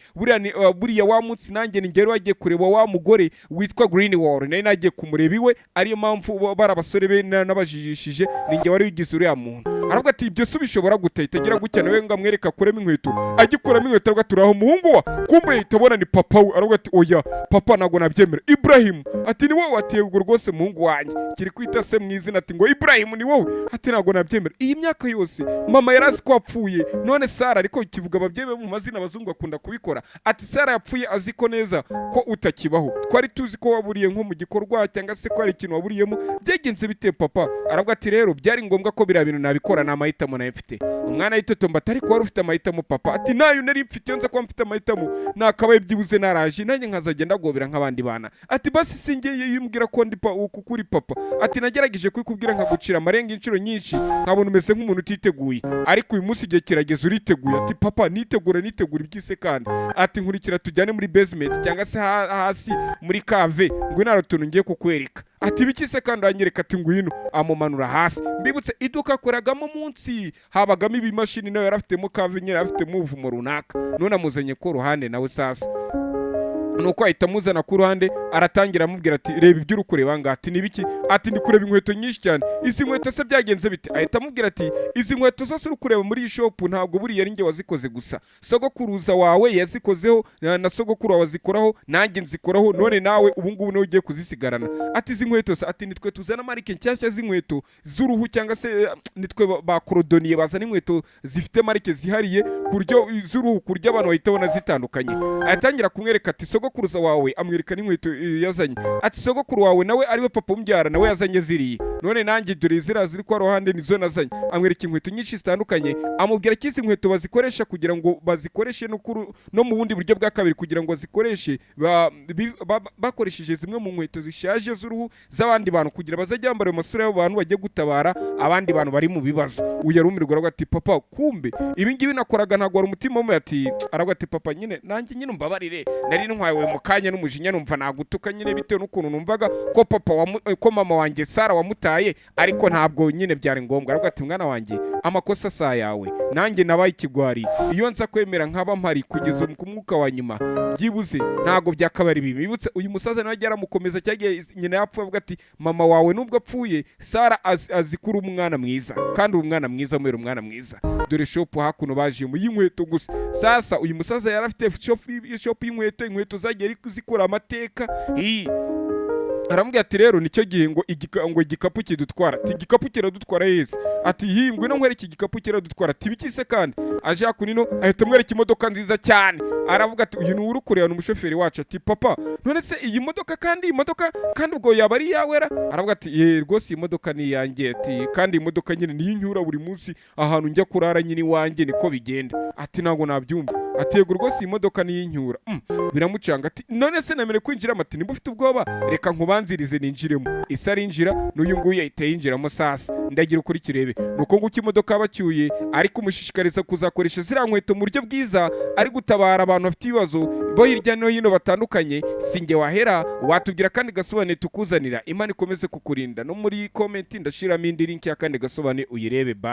buriya wa munsi nanjye ningero wagiye kureba wa mugore witwa Green Wall nari nagiye kumureba iwe ariyo mpamvu bara abasore be n'abajijishije ninjye wari wigize uriya muntu. Aravuga ati ibyo se ubishobora gute? Itagira gutya nawe ngo amwereka akuremo inkweto, agikuramo inkweto aravuga ati uraho umuhungu wa, kumbe itabona ni papa we. Aravuga ati oya papa ntago nabyemera. Ibrahim ati ni wowe? Ati yego rwose muhungu wanjye, kiri kwita se mu izina. Ati ngo Ibrahim ni wowe? Ati ntago nabyemera. Iyi myaka yose mama yarazi ko apfuye, none Sara ariko kivuga ababyeyi be mu mazina abazungu akunda kubikora. Ati Sara yapfuye azi ko neza ko utakibaho, twari tuzi ko waburiye nko mu gikorwa cyangwa se ko ari ikintu waburiyemo, byagenze bite papa? Aravuga ati rero byari ngombwa ko biriya bintu nabikora, nta mahitamo nayo mfite. Umwana yitotomba ati ariko wari ufite amahitamo papa? Ati nayo nari mfite, nza kuba mfite amahitamo nakabaye byibuze naraje nanjye nkazajya ndagobera nk'abandi bana. Ati basi singeye yimbwira ko ndi kuri papa. Ati nagerageje kwikubwira nkagucira amarenga inshuro nyinshi nkabona umeze nk'umuntu utiteguye, ariko uyu munsi igihe kirageze uriteguye. Ati papa nitegura ibyise kandi. Ati nkurikira tujyane muri basement cyangwa se hasi muri cave, ngo naro tuntu ngiye kukwereka. Ati bikise kandi anyereka. Ati ngwino, amumanura hasi. Mbibutse iduka akoragamo munsi habagamo ibimashini, nawe yarafitemo cave nyine, yarafitemo ubuvumo runaka, none amuzanye ko ruhande nawe sasa nuko ahita amuzana ku ruhande, aratangira amubwira ati reba ibyo uri kureba ngaha. Ati nibiki? Ati ndi kureba inkweto nyinshi cyane. Izi nkweto se byagenze bite? Ahita amubwira ati izi nkweto zose uri kureba muri iyi shop ntabwo buriya ari njye wazikoze gusa, sogokuruza wawe yazikozeho na sogokuru wawe azikoraho, nanjye nzikoraho, none nawe ubu ngubu nawe ugiye kuzisigarana. Ati izi nkweto se? Ati nitwe tuzana marike nshyashya z'inkweto z'uruhu cyangwa se nitwe bakorodoniye bazana inkweto zifite marike zihariye kuryo z'uruhu kurya abantu bahita bona zitandukanye. Atangira kumwereka ati sogokuruza wawe amwereka n'inkweto yazanye. Ati sogokuru wawe nawe ariwe papa umbyara nawe yazanye ziriye, none nanjye dore ziriya ziri kwa ruhande nizo nazanye. Amwereka inkweto nyinshi zitandukanye, amubwira ko izi nkweto bazikoresha kugira ngo bazikoreshe no mu bundi buryo bwa kabiri, kugira ngo bazikoreshe bakoresheje zimwe mu nkweto zishaje z'uruhu z'abandi bantu, kugira bazajya bambara mu masura y'abantu bagiye gutabara abandi bantu bari mu bibazo. Uyu yarumirwa aravuga ati papa kumbe ibi ngibi nakoraga ntabwo wari umutima umwe. Ati aravuga ati papa nyine nanjye nyine umbabarire, nari ntwaye mu kanya n'umujinya numva nagutuka nyine bitewe n'ukuntu numvaga ko papa ko mama wanjye Sara wamutaye, ariko ntabwo nyine byari ngombwa. Aravuga ati mwana wanjye amakosa sa yawe, nanjye nabaye ikigwari, iyo nza kwemera nkaba mpari kugeza ku mwuka wa nyuma byibuze ntabwo byakabari bibi. Bibutse uyu musaza nawe yaramukomeza cyagiye nyina yapfuye, avuga ati mama wawe nubwo apfuye Sara azikura umwana mwiza, kandi umwana mwiza mwera umwana mwiza. Dore shop hakuno baje mu y'inkweto gusa. Sasa uyu musaza yarafite shop y'inkweto zagiye zikora amateka. Aramubwira ati rero nicyo gihe ngo igikapu kidutwara. Ati igikapu kiradutwara heza. Ati ngwino nkwereke igikapu kiradutwara. Ati bikise kandi aje hakunino ahita amwereka imodoka nziza cyane. Aravuga ati uyu ni uri kureba n'umushoferi wacu. Ati papa none se iyi modoka kandi ubwo yaba ari yawera? Aravuga ati rwose iyi modoka ni yanjye. Ati kandi iyi modoka nyine niyo nyura buri munsi ahantu njya kurara nyine iwanjye niko bigenda. Ati ntabwo nabyumva. Ati yego rwose iyi modoka niyo nyura. Biramucanga. Ati none se nemere kwinjiramo? Ati nimba ufite ubwoba reka nkubanzirize ninjiremo. Isa arinjira n'uyu nguyu yahita yinjiramo. Sasa ndagira ukuri kirebe nuko nguko imodoka bacyuye, ariko umushishikariza kuzakoresha ziriya nkweto mu buryo bwiza, ari gutabara abantu bafite ibibazo bo hirya no hino batandukanye. Singe wahera watubwira kandi gasobanuye tukuzanira. Imana ikomeze kukurinda. No muri comment ndashiramo indi link ya kandi gasobanuye uyirebe. Bye.